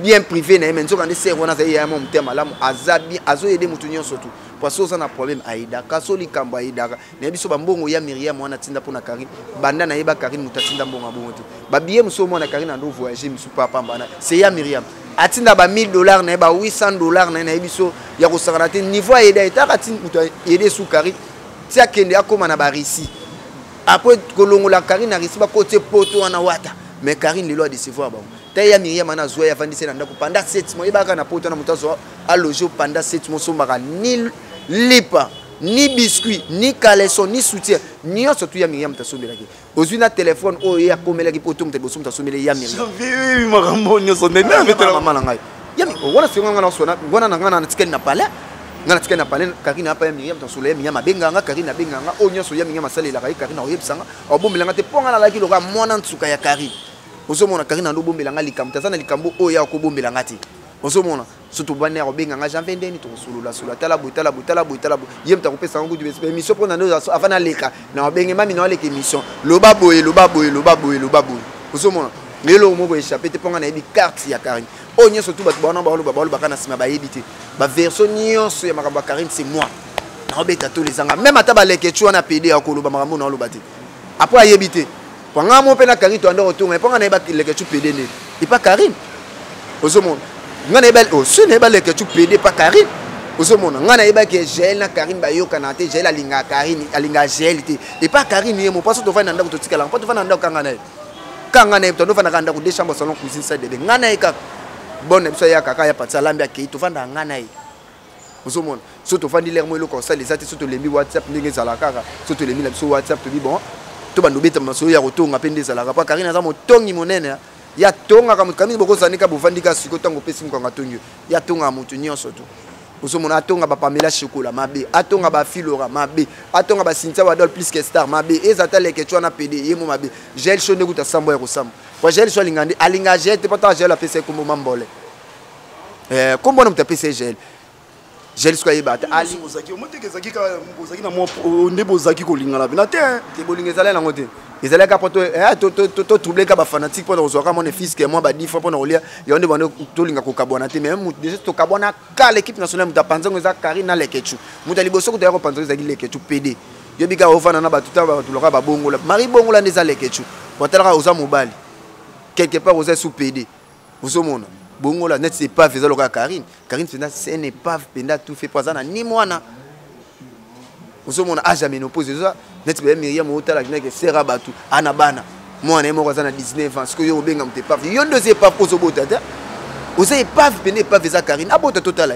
bien privé na menzo quand c'est on a ça ya mon tema la azabi azo aider mutu nyonso tu poazo ça na problème aida kaso likambo aida na biso bambongo ya Myriam wana tinda pona Karine banda na yeba Karine mutatinda mbongo bongo te ba bien muso mona Karine ando voyager musu papa mbana c'est ya Myriam atinda ba $1000 na ba $800 na biso ya ko sakanate niveau aida etaka tin mutu aider sous Karine tia kende akoma na ba risi après kolongola Karine arisi ba côté poto wana wata mais Karine le loi de décevoir ba Taya Myriam ana zoya ya vandise na ndako pendant 7 mois ibaka na poto na mutazo a loger pendant 7 mois sombaka ni lipa ni biscuit ni caleçon ni soutien ni surtout ya Myriam tasombela ki ozuna téléphone o ya komela ki poto mte bosom tasombela ya Myriam oui makambo nyoso ndena metela mama ngai yami wana senga ngana sona ngona ngana na tikeni na pale ngana tikeni na pale Karine apa ya Myriam tasombela Myriam abenga nga Karine abenga nga o nyoso ya Myriam asalela kai Karine oyebisanga obombela nga te ponga na laki loka mwana ntsuka ya Karine ozomona Karine ndo bombela nga likambo tazana likambo o ya ko bombela nga te ozomona surtout banner obenga nga Jean 22 ni to solo la tala bu yem ta kopesa ngo du émission pour na avant leka na obenge mami na leka émission loba boye ozomona lelo mo bo échapper te ponga na yebi carte ya Karine o nyo surtout ba bana ba lo kana sima ba yebite ba version nyonso ya makamba Karine c'est moi na obeta to les anga même ata ba leka tu na PD akolo ba makambo na lo bate après yebite ponga mo pe na Karine to ando otunga ponga na yeba leka tu PD ne et pas Karine ozomona ngana ebal o sune ebal ke tu PD pas Karine ozomona ngana eba ke gel na Karine ba yo kanate gel alinga Karine alinga gel te et pas Karine yemo paso to fana ndako to tikala pas to fana ndako kanga na to fana kanda ko deux chambres salon cuisine ça de ngana eka bonne biso ya kaka ya patsa lambi ke to fana ngana e ozomona so to fandi l'air mo lo ko ça les ati so to lembi WhatsApp ndenge zala kaka so to lembi la biso WhatsApp to bi bon to bando beta maso ya kotonga pende zala pa Karine za mo tongi monene ya tonga kama kamini boko sanika buvandika siko tango pesi mkwanga tonyo ya tonga mutu nyonso tu uzomona atonga ba Pamela chocolat mabe atonga ba Filora mabe atonga ba Cynthia Wadol plus que star mabe ezata leke twana PD yemo mabe gel shonde kuta sambo ya kosamba kwa gel sho lingandi alinga gel te pata gel apese kombo mambole kombo na mtapese gel siko yebata ali mozaki omotekezaki ka mozaki na mo ndebo zaki kolingala bina te te bolingezala na ngote ezala ka poto to troubler ka ba fanatique pour ozoka mon fils que moi ba 10 fois pour olia ya onde bando to linga ko kabona te même déjà to kabona ka l'équipe nationale muta panzango za Karine lekechu muta liboso ko to ya ko panzango za lekechu PD yo bika ofana na ba tuta ba tuloka ba bongola mari bongola ndeza lekechu watala oza mobali quelque part oza sous PD ozomona bongola net c'est pas faisant loka Karine c'est n'est pas penda tout fait pas na ni mwana ozomona a jamais opposé ça net be Myriam otala kineke sera batu ana bana mwana emo kwa sana 19 ans ko yo obenga mte pas yo ndose pas kozobota te oze pas pende pas visa Karine abota totala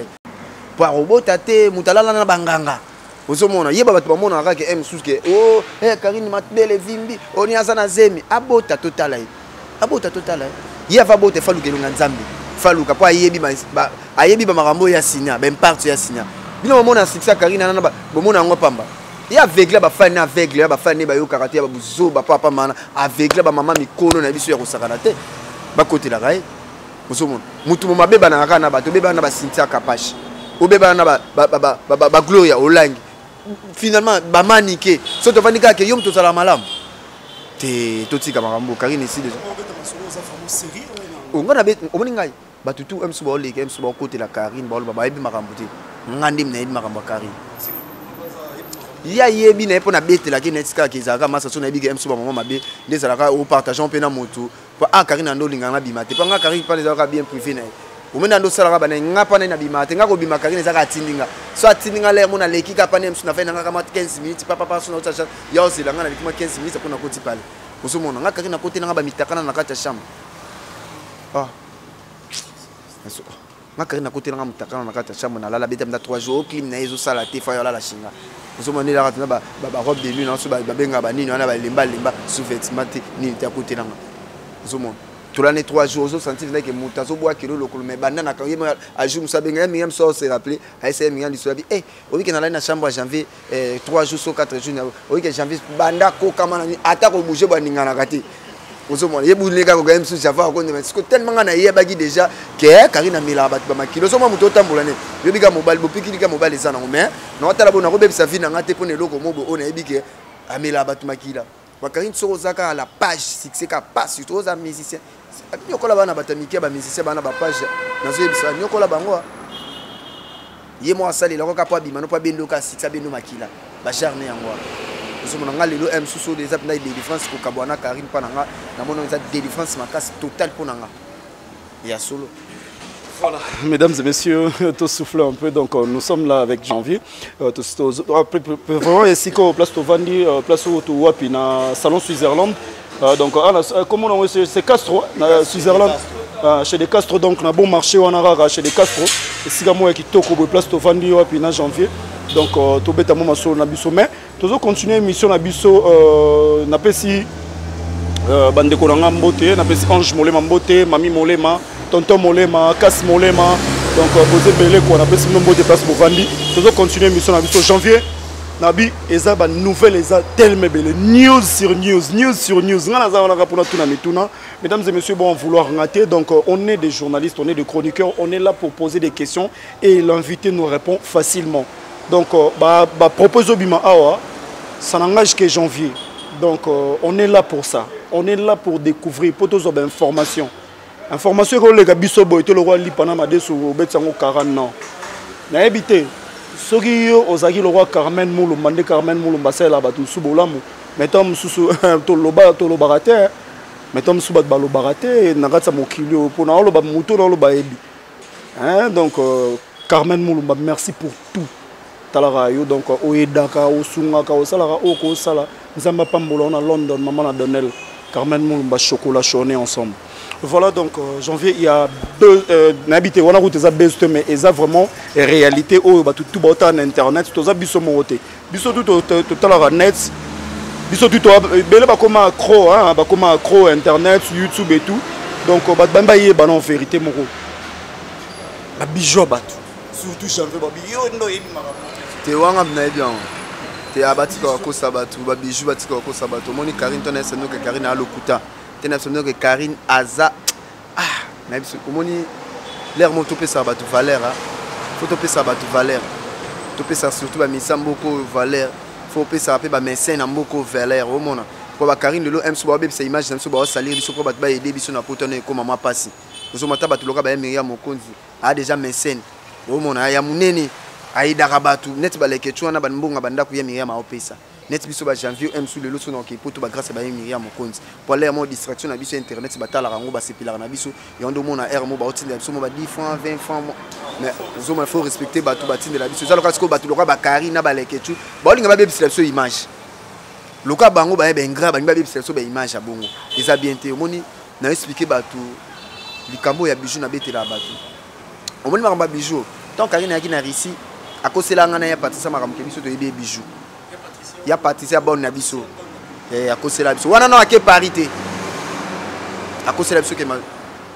pa robota te mutalala na banganga ozomona yeba batu ba mona kaka em suske oh Karine matbele vimbi oni azana zemi abota totala ye va bota faluke longa nzambe faluka pa yebi ba ayebi ba makambo ya sinya ben parti ya sinya bino mona sikisa Karine nana ba bomona ngo pamba ya aveugle ba fan aveugle ba fan ba yo karaté ba buzo ba papa mana aveugle ba mama mikono na biso ya kosakana te ba côté la rai ozomona mutu mo mabeba na kana ba to beba na ba Cynthia Kapashi obeba na ba Gloria Olangi finalement ba manike so to vanika ke yo mto sala malamu te to tika makambo Karine ici déjà ngana bet omoni ngai ba tutu em suba oleke em suba côté la Karine ba ba ebi makambo te ngandi mna ebi makambo Karine ya yebi na pona betela ki netika ki zaka masa so na yebi ke em suba maman mabe ndezalaka o partageant pe na moto pa a Karine ndo linga na bimate pa nga Karine pa ndezalaka bien privé na omena ndo salaka bana ngapa na bimate ngako bima Karine zaka atindinga so atindinga le mona leki ka pa nem suna fa nga kama 15 minutes papa so na utacha ya osila nga na likima 15 minutes pona koti pale osomona nga Karine na koti nga ba mitakana na kata chambre nga Karine côté nga mutaka na kata chambre na la beta 3 jours clim na ezo sala te fa la chinga ozomoni la katuna ba robe de nuit na so ba benga ba nini wana ba limba sous-vêtement ni ta côté nanga ozomoni tulane 3 jours ozo sentir que mutazo boa kilo lokolo mais banana ka yema a jour musa benga mi so se rappeler a essayer mi ngandi so bi obi ke na la na chambre janvier 3 jours so 4 jours obi ke janvier banda ko kama na ata ko bouger ba ningana kati ozomoni yebu lega ko ga msu java ko mais tellement na yebagi déjà que Karine amila ba makilo so muto tambola ne yobiga mobile bo pikilika mobile ezana mais na otala bona ko bebisa vie na ngate pone loko mobo ona yebike amila ba makila wa Karine so zaka la page succès ka passe surtout aux musiciens nyokola bana batamike ba musiciens bana ba page nazo yebisa nyokola bango ye mo asali la ko ka pa bima no pa bendo ka succès bendo makila ba charne yango nous avons les lois sous des appuis de défense pour Kabwana Karine Pananga. Nous avons des défenses macasse totale pour Nanga. Il y a solo. Voilà, mesdames et messieurs, tout souffle un peu. Donc nous sommes là avec Janvier. Vraiment ici au place Tovandi, place au Wapina, salon Switzerland. Donc comment on c'est Castro, Switzerland. Chez des Castro donc on a bon marché on a chez des Castro. Et si moi qui toko place Tovandi Wapina Janvier. Donc tout bêtement maso na biso mais toujours continuer mission na biso na pesi bande ko nga mbote na pesi Ange Molema mbote mami Molema tonton Molema Kas Molema donc poser belé ko na pesi mbote place Bovandi toujours continuer mission na biso janvier nabi eza ba nouvelle eza tellement belle news sur news ngana za on a pour tout na mituna mesdames et messieurs bon vouloir rater donc on est des journalistes on est des chroniqueurs on est là pour poser des questions et l'invité nous répond facilement. Donc, propose au Bima Awa, ça n'engage que janvier. Donc, on est là pour ça. On est là pour découvrir, pour toutes les informations. Information que les gars bisobo et le roi Lipanama de sur Betsango 40 ans. N'a habité. Ceux qui ont le roi Carmen Moulou, Mandé Carmen Moulou, Bassel, Abatou, Soubolamu, mettons sous le baraté, mettons sous le baraté, Nagatsa Mokilio, pour nous, le mouton dans le baébi. Donc, Carmen Moulou, merci pour tout. Donc Oedaka, Osungaka, Osalara, Oko, Sala, Zamba Pambola, on a London, Maman a Donnel, Carmen Moulumba, Chocolat, Choné ensemble. Voilà donc janvier, il y a deux n'habité, on a route des abestes, mais ils ont vraiment réalité, oh, tout bas en internet, tout ça, biso moroté, biso tout à l'heure net, biso tout belé ba comme accro, hein, ba comme accro internet, YouTube et tout. Donc bamba yé ba non vérité moro. Ba bijou ba tout. Surtout janvier ba yo ndo yé mara. Te wanga mna bien. Te abati ko ko sabatu ba bijou bati ko sabatu. Moni Karine tona seno que Karine a lokuta. Tena seno que Karine aza na biso moni l'air mon topé sabatu valeur hein. Faut topé sabatu valeur. Topé ça surtout ba misa mboko valeur. Faut topé ça pe ba mécène mboko valeur au mona. Ko ba Karine lelo m so ba be sa image na so ba salir biso ko ba ba aider biso na potone ko mama passi. Nous mata ba tuloka ba Myriam Mokonzi a déjà mécène. Au mona ya munene aida rabatu net baleke tuana banbonga banda ku ya Myriam a opesa. Net biso ba janvier m sous le loso na ke poto ba grâce ba Myriam Mokonzi. Pour l'air mo distraction na biso internet ba tala rango ba sepila na biso yondo mona air mo ba otinda biso mo ba 10 francs 20 francs mais zoma faut respecter batu batinde la biso. Ça loka sko batu loka ba Karina baleke tu. Ba linga ba bebisa biso image. Loka bango ba bengra ba ngba bebisa biso ba image a bongo. Eza bien te moni na expliquer batu likambo ya bijou na betela batu. Omoni makamba bijou. Tant Karina yaki na risi akosela ngana ya patisa makamke biso to yebe bijou. Ya patisa bon na biso. Akosela biso. Wana no ake parité. Akosela biso ke ma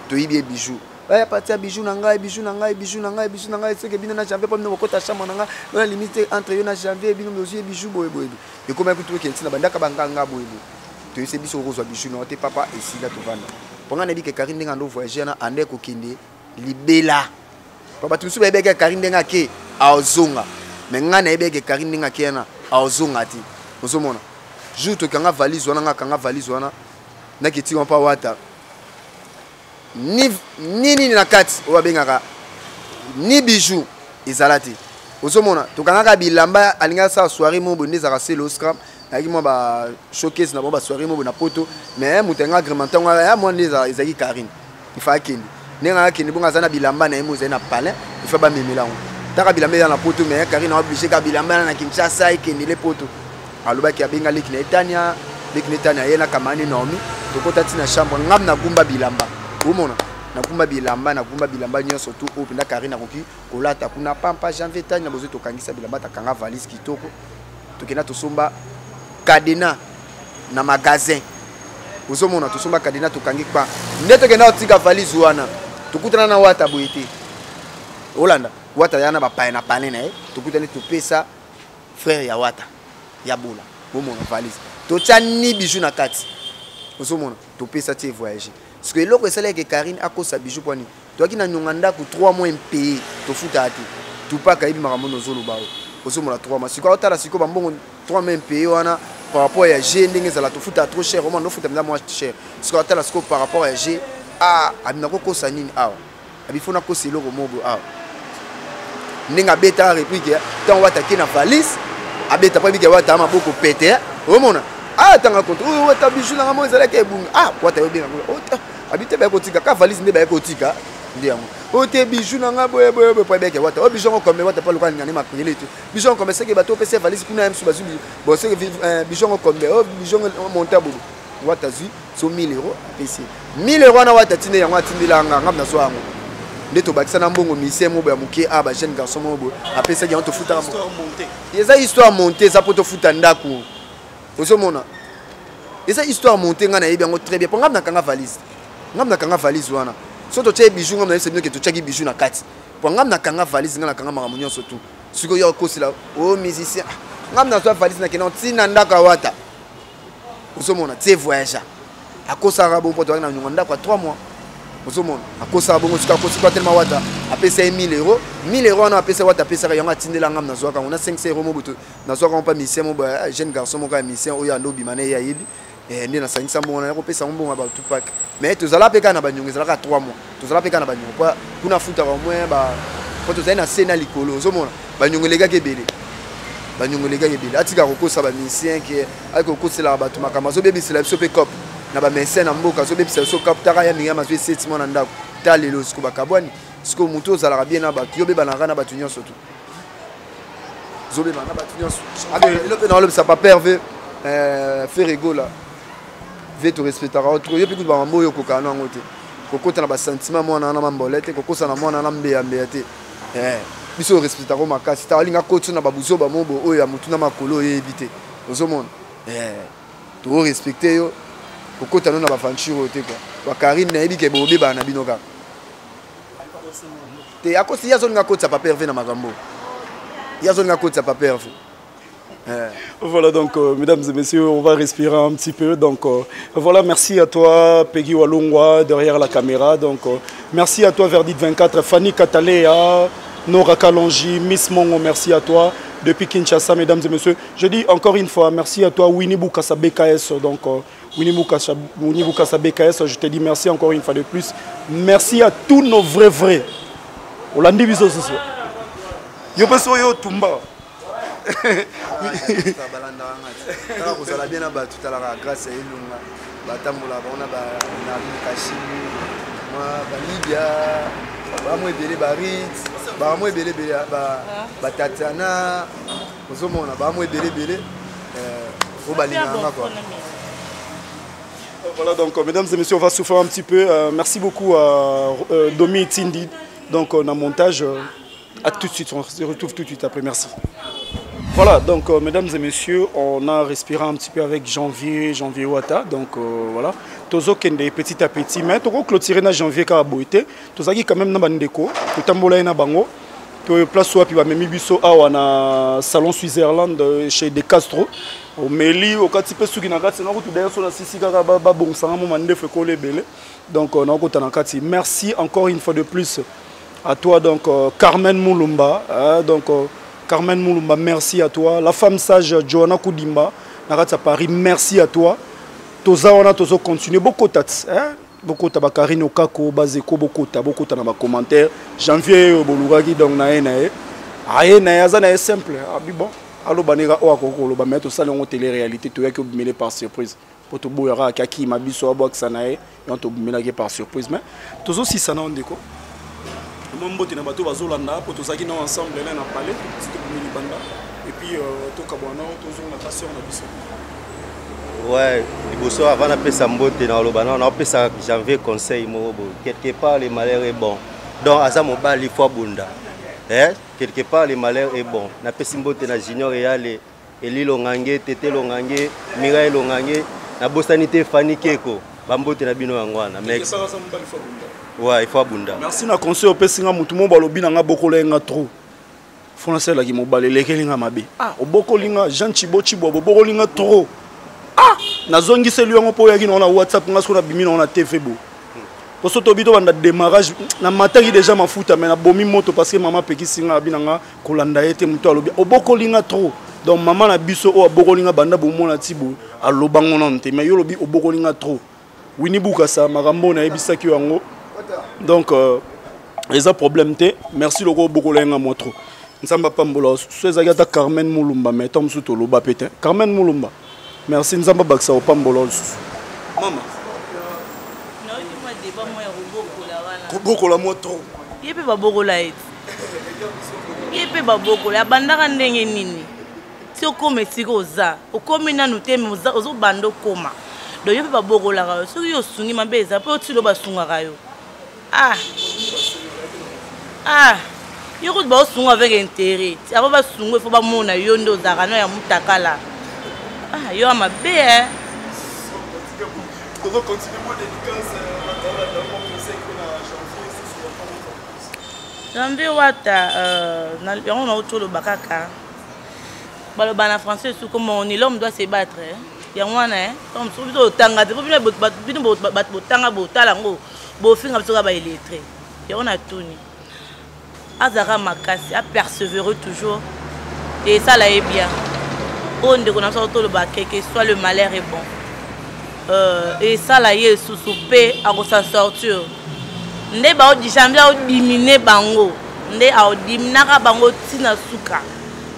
to yebe bijou. Ya patisa bijou na ngai bijou na ngai bijou na ngai bijou na ngai seke bino na janvier pas no kota chambre na ngai. Na limite entre yo na janvier bino aussi bijou boye boye. Et comment que tu veux qu'elle bandaka banganga boye boye. To yese biso rose bijou na te papa et si là to vanda. Ponga na bi ke Karine ngando voyager na ande ko kinde libela. Papa tu souba beke Karine ndenga ke aozonga. Mais ngana ebeke Karine ndenga ke na aozonga ti. Ozomona. Jour to kanga valise wana nga kanga valise wana na kiti on pa wata. Ni na kati o bengaka ni bijou ezalati. Ozomona to kanga ka bilamba alinga sa soirée mo bonne za raselo scrap. Avec moi ba showcase na ba soirée mo na poto mais mutenga agrémentant ya mo ndeza ezaki Karine. Il faut akende. Nenga kende bonga zana bilamba na emo zena palais il faut ba memela on taka bilamba na poto mais Karine a obligé ka bilamba na Kinshasa ikende le poto aloba ki abenga leki na Etania yena kamani Naomi to kota tina chambre ngam na gumba bilamba umona nakumba bilamba nyonso tout au penda Karine akoki kolata kuna pampa janvier tani na bozo tokangisa bilamba takanga valise kitoko tokena tosomba cadena na magasin ozomona tosomba cadena tokangi pa ndeto kena otika valise wana tokutana na wata boyete Olanda wata yana ba paina panena tokutana topesa frère ya wata ya bula bomona valise totia ni bijou na kati ozomona topesa tie voyager parce que eloko esala ke Karine akosa bijou poni toki na nyonganda ku 3 mois impayé tofuta ati tupaka ibi makambo nozolo bao ozomona 3 mois siko otala siko bambongo 3 mois impayé wana par rapport à G ndenge zala tofuta trop cher au moins no futa moins cher siko otala siko par rapport à G abinako kosa nini awa abifona kosa eloko mobo awa ndenge abeta réplique tant wata ki na valise abeta pa bike wata maboko pété omona tanga contre wata bijou na mo ezala ke bunga wata yo benga habite ba kotika ka valise nde ba kotika ndiamo ote bijou na boye pa beke wata o bijou comme wata pa lokani ngani makrele tu bijou comme ça ke bato pese valise kuna msu bazuli bon c'est bijou comme bijou montable wata zi so 1000 euros apesi 1000 euros na wata tinde yango atindila ngam na so ango ndeto bakisa na mbongo mise mobo ya muke ba jeune garçon mobo apesa ki to futa eza histoire montée ça poto futa ndako ozomona eza histoire montée nga na yebi yango très bien po ngam na kanga valise wana so to tie bijou ngam na yese bino ke to tiaki bijou na kati po ngam na kanga valise nga na kanga makambo nyonso tu siko yo kosila o musicien ngam na so valise na kena tina ndaka wata ozomona tie voyager akosa rabo po to na nyonga ndako 3 mois ozomona akosa bongo sika kosi tellement wata apesa 1000 euros 1000 euros na apesa wata apesa yanga tindela ngam na zoaka on a 500 euros mobuto na zoaka pas misien mo ba jeune garçon mo ka misien oyo ando bimane ya yibi ndi na sangisa mbongo na ko pesa mbongo ba tout pack mais tozala peka na banyonga zalaka 3 mois tozala peka na banyonga kwa kuna futa au moins ba ko tozala na sena likolo ozomona banyonga lega kebele atika kokosa ba misien ke ako kosela ba to makamazo bebisela biso pe cop na ba médecin na mboka so bebisa so kaptaka ya minga mazwe 7 mois na ndako talelo siko bakabwani siko muto zalaka bien na bato yo beba na kana bato nyonso tu zobe na bato nyonso le pe na le ça pas perve faire rigola ve to respectera autre yo pe ku ba mambo yo kokana ngote kokota na ba sentiment mwana na mambolete kokosa na mwana na mbeya te biso respectera makasi ta linga kotu na babuzo ba mobo oyo ya mutu na makolo ye éviter ozomona to respecter yo kokota na ba fanchiro te quoi wa Karine na ebike bobe ba na binoka te akosi yazo nga kota pa perve na makambo yazo nga kota pa perve. Voilà donc mesdames et messieurs, on va respirer un petit peu. Donc voilà, merci à toi Peggy Walungwa derrière la caméra. Donc merci à toi Verdit 24, Fanny Katalea, Nora Kalonji, Miss Mongo, merci à toi depuis Kinshasa mesdames et messieurs. Je dis encore une fois merci à toi Winnie Boukassa BKS. Donc Winnie Boukassa BKS, je te dis merci encore une fois de plus. Merci à tous nos vrais. Olandi biso ce soir. Yo peso yo tumba. Kozala bien na bato talaka grâce à elunga batambola baona ba na Kashimi ba Libya ba mo ebele ba Ritz ba mo ebele ba Tatiana ozomona ba mo ebele au balinga quoi. Voilà donc mesdames et messieurs, on va souffler un petit peu. Merci beaucoup à Domi Tindi donc on a montage. À tout de suite, on se retrouve tout de suite après, merci. Voilà, donc mesdames et messieurs, on a respiré un petit peu avec Janvier Ouata. Donc voilà, Tozo Kende petit à petit, mais Tozo clôturé na Janvier Karaboité. Tozo qui quand même na bandeko, Totambola na bango. Puis place soit puis même biso awa na salon Switzerland chez De Castro. Au Meli au katipe suki na kati na kutu d'ailleurs sur la sisi kaka ba bon ça moment ndef ko lebele. Donc on a kota na kati. Merci encore une fois de plus à toi donc Carmen Moulumba, Carmen Moulumba, merci à toi. La femme sage Johanna Koudimba, Narata Paris, merci à toi. Toza on a tozo continuer beaucoup tats, beaucoup tabakarine au kako bazeko beaucoup na ba commentaire. Janvier bolugaki donc na azana est simple. Bon, allo banega o akoko lo ba mettre ça dans télé réalité to yaki obimele par surprise. Poto boyara kaki mabiso aboksa na et on to obimela par surprise mais tozo si ça na ndeko. Mambote na bato bazolanda po tozaki na ensemble là na palais tout petit banda et puis to kabwana tozo na passion na biso Ouais, liboso avant d'appeler mbote na lobana on appelle ça janvier conseil morobo quelque part le malheur est bon donc asa mobali fois bunda quelque part le malheur est bon na pesi mbote na junior yale elilo ngange tete longange mirail longange na bosanité fani keko bambote na bino yangwana mais ouais il faut bunda merci na conseil opesinga mutu mo balobi na nga bokolenga trop français la ki mobali lekelinga mabe obokolinga Jean Chibochi bobo bokolinga trop nazongi selu yango po yaki na WhatsApp nga sona bimina na TV bo poso to bito banda démarrage na mataki déjà mafuta mais na bomi moto parce que maman peki singa binanga kolanda ete muto alobi obokolinga trop donc maman na biso o obokolinga banda bomona tibo alobango nonte mais yo lobi obokolinga trop Winnie Bukasa makambo na ebisaki yango donc eza problème te merci loko obokolinga mo trop nzamba pambola soezaki ata Carmen Mulumba mais tom suto loba pete Carmen Mulumba merci nzamba baksa opambola mama kobokola mo trop yepe babokola eti yepe babokola bandaka ndenge nini si okoma esika oza okomi nanu te ozobanda okoma donc yepe babokolaka yo soki yosungi mabe eza mpe otilo basungaka yo yo kuti baosunga avec intérêt abo basunga ifo bamona yo nde ozalaka no ya mutakala yo ya mabe janvier wata yango na otoloba kaka baloba na français su comme on est l'homme doit se battre yango wana comme so biso otanga te bino botanga botala ngo bofinga biso ka baillettré yango na tuni azaka makasi a persévérer toujours et ça là est bien on de connaître otoloba que soit le malheur est bon et ça là est sous soupé à s'en sortir nde ba odijambia odiminer bango nde a odiminaka bango tina suka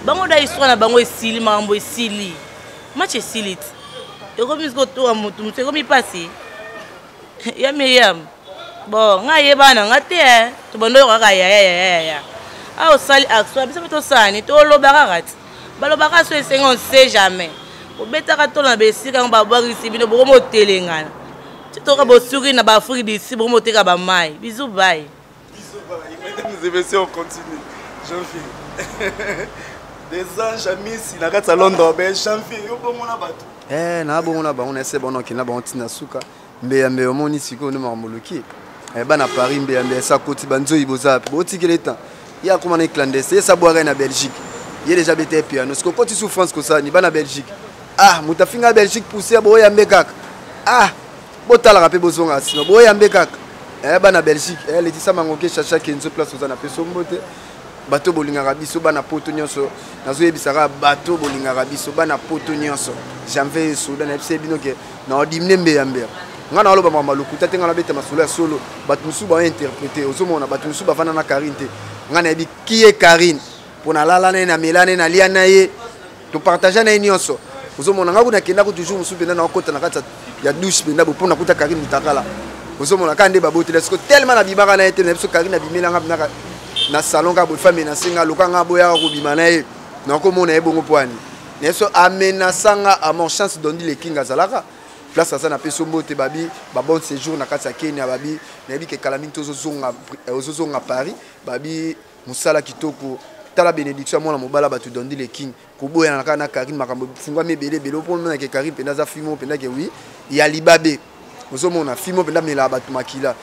bango da histoire na bango esili mambo esili match esili et comme ils to amutu c'est comme il passé ya meyam bon nga yebana ngate to bondo kaka ya a osali action bisa to sani to lobaka kati balobaka so esenga on sait jamais obetaka to na besika ba bwagisi bino bomo telengana toka bosuri na bafuri d'ici bomo teka ba mai bisous bye mesdames et messieurs on continue Jean-Phil des anges amis na kata Londres ben Jean-Phil yo bomona bato na bomona ba on essaie bon ki na ba ontina suka mbe omoni siko no mamuluki bana Paris mbe sa koti banzo iboza boti que le temps il y a comment clandestin ça boire na Belgique il y a déjà bête piano ce que quand tu souffrance comme ça ni bana Belgique mutafinga Belgique pousser boya mbe kaka botala rapé bozonga sino boya mbe kaka bana Belgique les tisa mangoke chacha kenzo place aux na peso mbote bato bolingaka biso bana poto nyonso nazo yebisaka bato bolingaka biso bana poto nyonso janvier soda na fc bino ke na odimne mbe ya mbe nga na loba mama lokuta te nga na beta masolo ya solo bato musu ba interpréter ozomona bato musu ba fana na Karine te nga na yebi qui est Karine pona lala na melane na lia na ye to partager na nyonso ozomona nga kuna kenda ko toujours musu penda na okota na kata ya douche penda bo pona kuta Karine mutakala ozomona kande babote lesko tellement na bibaka na ete na biso Karine na bimela nga na salon ka bo femme na singa lokanga boya ko bimana ye na ko mona ebongo poani neso amenasanga à mon chance dondi le kinga zalaka place ça na peso mbote babi ba bon séjour na kati ya Kenya babi na bi ke kalamine ozozonga Paris babi musala kitoko tala bénédiction mona mobala batu dondi le king ko boya na kana Karine makambo fungwa mebele belo pour na ke Karine penda za fimo penda ke oui ya libabe ozomona fimo penda mela batu makila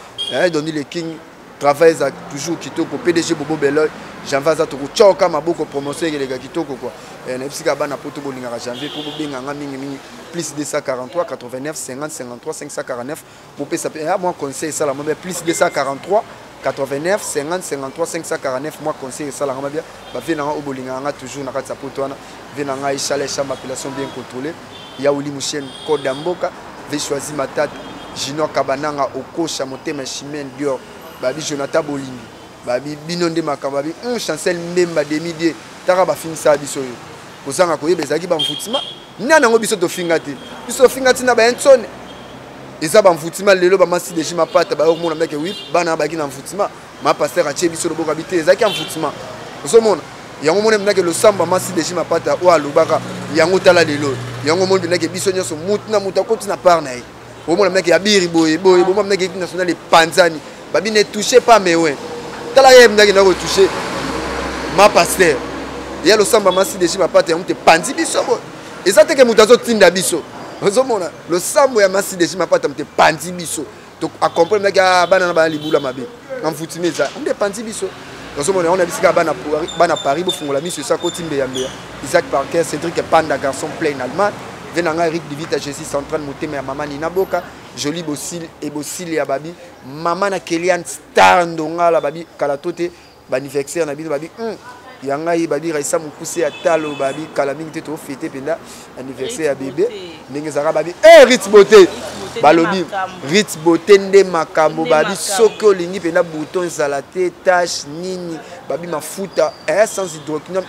dondi le king travaille toujours kitoko PDG Bobo Beloy janvier to choka maboko promotion les gars kitoko quoi na psika bana poto bolinga janvier pour benga nga mingi plus 243 89 50 53 549 pour pesa moi conseil ça la moi plus 243 89 50 53 549 moi conseil ça la moi bien ba vena nga obolinga nga toujours na kati poto wana vena nga ishale chamba population bien contrôlée ya Oli Mouchen code Mboka ve choisi matata Jino Kabananga okosha motema chimene Dior babi Jonathan Bolingi babi binonde makababi chancel mbemba demidie taka ba finisa biso yo kozanga koyeba ezaki ba mfutima nana ngo biso to fingati biso fingati na ba ensone eza ba mfutima lelo ba masi de jima pata ba mona meke oui bana ba kina mfutima ma pasteur a che biso loboka bité ezaki mfutima ozomona yango mona mnake lo samba masi de jima pata o alobaka yango tala lelo yango moni pendant que biso nyonso mutuna muta koti na part na ye au moins mec ya biri boye boye bon mec équipe nationale panzani babi ne touchez pas mais ouais tala ye mnaki na ko toucher ma pasteur ya lo samba masi de chima pate on te panzi biso bo et ça te que mutazo tinda biso ozomona lo sambo ya masi de chima pate on te panzi biso donc à comprendre mec bana na ba libula mabe en foutimeza on te panzi biso ozomona on a bisika bana Paris bo fungola miso ça kotimbe ya mbea Isaac Parker Cédric Panda garçon plein allemand venanga Eric Divita Jessie central motema ya mama Nina Boka joli bosil et bosil ya babi mama na Kelian star ndonga la babi kalatote anniversaire na bino babi yanga yi babi Raissa Mukuse ya talo babi kala mingi te to fêter penda anniversaire ya bébé ndenge zaka babi Ritz Beauté balobi Ritz Beauté nde makambo babi soko lingi penda bouton salate tache nini babi mafuta sans hydroquinone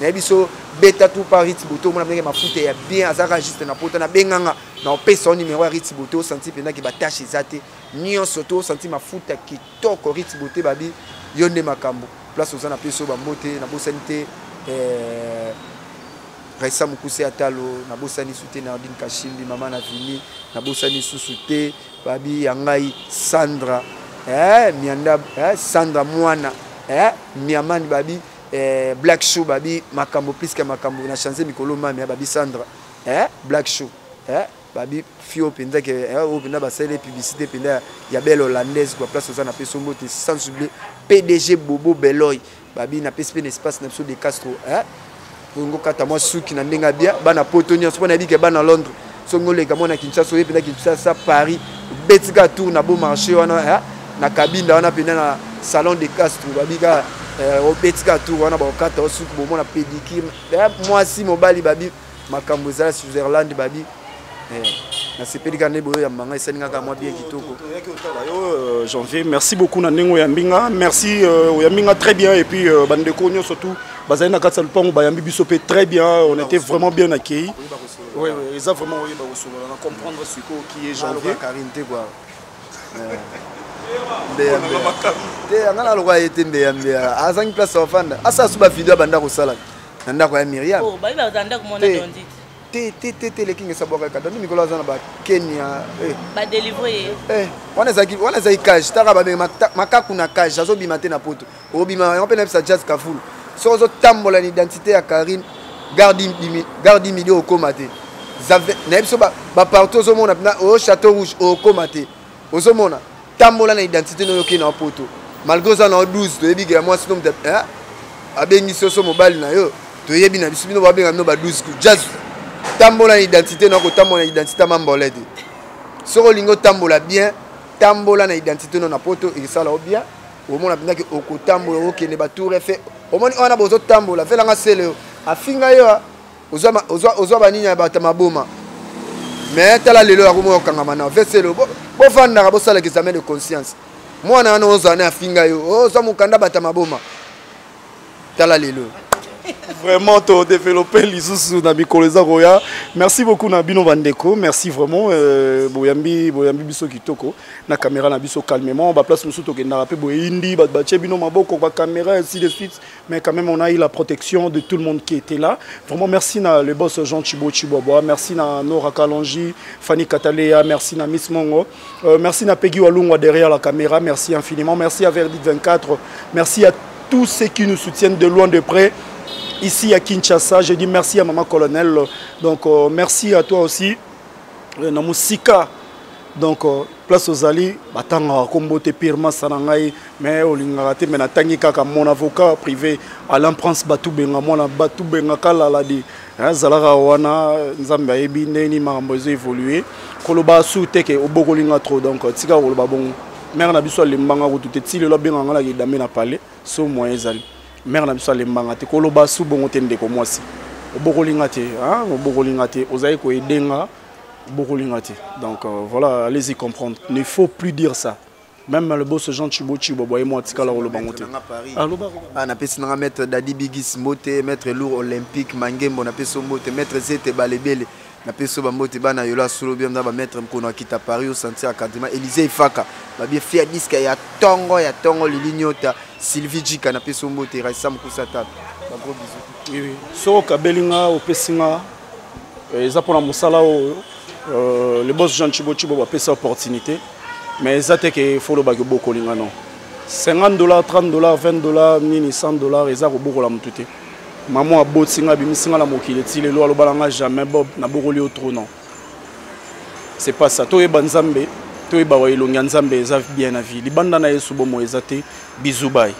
na biso beta tout par Ritz Beauté mona ndenge mafuta ya bien azaka juste na poto na benganga na opesa numéro ya Ritz Beauté senti penda ki batache ezate nyonso to senti mafuta kitoko Ritz Beauté babi yonde makambo place aux anapeso ba moté na bosanité Raissa Mukuse atalo na bosani soute na Odine Kashimbi mama na vini na bosani susute babi yangai Sandra mianda Sandra mwana miamani babi Black Show babi makambo plus que makambo na changer mikolo mami babi Sandra Black Show babi fio penda que o penda ba sele publicité penda ya belle hollandaise quoi place aux anapeso moté sans oublier PDG Bobo Beloy babi na PSP espace na de Castro ngo kata moi suki na ndenga bia bana potoni so na bi ke bana Londres so ngole ka mona Kinshasa so pena Kinshasa Paris betika tour na beau marché wana na cabine wana pena na salon de Castro babi ka au betika tour wana ba kata suki bo mona pédicure moi si mobali babi makambo za Switzerland babi na sepelika ne boyo ya manga esalinga ka moi bien kitoko janvier merci beaucoup na nengo ya mbinga merci ya mbinga très bien et puis bande konyo surtout bazali na katsa lupango bayambi biso pe très bien on était vraiment bien accueillis oui ils a vraiment oui ba osolo na comprendre ce qui est janvier carinte quoi ngana lo kwa ete mbe azangi place ofanda asa suba video banda ko sala nanda ko ya Myriam oh ba ba zanda ko mona dondi te le kinga saboka ka dondi mikolo azana ba Kenya ba délivrer wana za cash taka ba makaku na cash azo bima te na poto obima on peut na sa jazz kafulu so zo tambola l'identité ya Karine garde milieu au comate zave na biso ba partout zo mona na au château rouge au comate ozo mona tambola na identité no yoki na poto malgré ça na 12 to yebi ke moi sinon de abengi so mobile na yo to yebi na biso bino ba benga no ba 12 ku jazz tambola na identité na ko tambola na identité mambolede so lingo tambola bien tambola na identité no na poto et ça là bien au mona pinaki okotambola okene ba tour fait au moins on a besoin de tambola fait la sele afinga yo ozwa baninya bata maboma mais tala lelo ya komo okangama na fait sele bo fanda bo sala examen de conscience moi na ozana afinga yo ozwa mukanda bata maboma tala lelo vraiment to développer lisusu na mikoleza roya merci beaucoup na bino bandeko merci vraiment boyambi biso kitoko na caméra na biso calmement ba place musu to kenda pe boyindi ba che bino maboko ba caméra ainsi de suite mais quand même on a eu la protection de tout le monde qui était là vraiment merci na le boss Jean Chiboboa merci na Nora Kalonji Fanny Katalea merci na Miss Mongo merci na Peggy Walungwa derrière la caméra merci infiniment merci à Verdict 24 merci à tous ceux qui nous soutiennent de loin de près ici à Kinshasa. Je dis merci à Maman Colonel. Donc merci à toi aussi. Namusika. Donc place aux alliés. Batanga kombote pirma sanangai. Mais olingate mais natangi kaka mon avocat privé Alain Prince Batou Benga mona Batou Benga kala la di. Zalara wana nzambe ebi neni makambozo évoluer. Koloba sou teke obokolinga trop donc tika koloba bon. Mère na biso lembanga ko tout ti le benga ngala ki dame na parler. So moyen zali. Mère na biso lembanga te koloba su bongo tende ko mwasi obokolinga te obokolinga te ozayi ko edenga obokolinga te donc voilà allez-y comprendre il ne faut plus dire ça même le boss Jean Chiboboa et moi tikala kolobango te na pesi na maître Dadi Bigis Mote maître lourd olympique Mangembo na peso Mote maître Zete Balebele na peso ba Mote bana yola solo bien na ba maître mkono akita Paris au sentier académie Élysée Ifaka ba bien fait disque ya tongo lilignota Sylvie Djika na peso Mote Raissa Mukuse atalo ba gros bisous oui so kabelinga opesinga eza pour la mosala le boss Jean Chibo va payer sa opportunité mais ça te que faut le bagage beaucoup linga non $50 $30 $20 nini $100 eza ko beaucoup la mutute maman a botinga bimisinga la mokile ti le lo alobalanga jamais bob na bokoli au trou non c'est pas ça to e banzambe to e ba wa ilonga nzambe eza bien na vie libanda na yesu bomo eza te bisous bye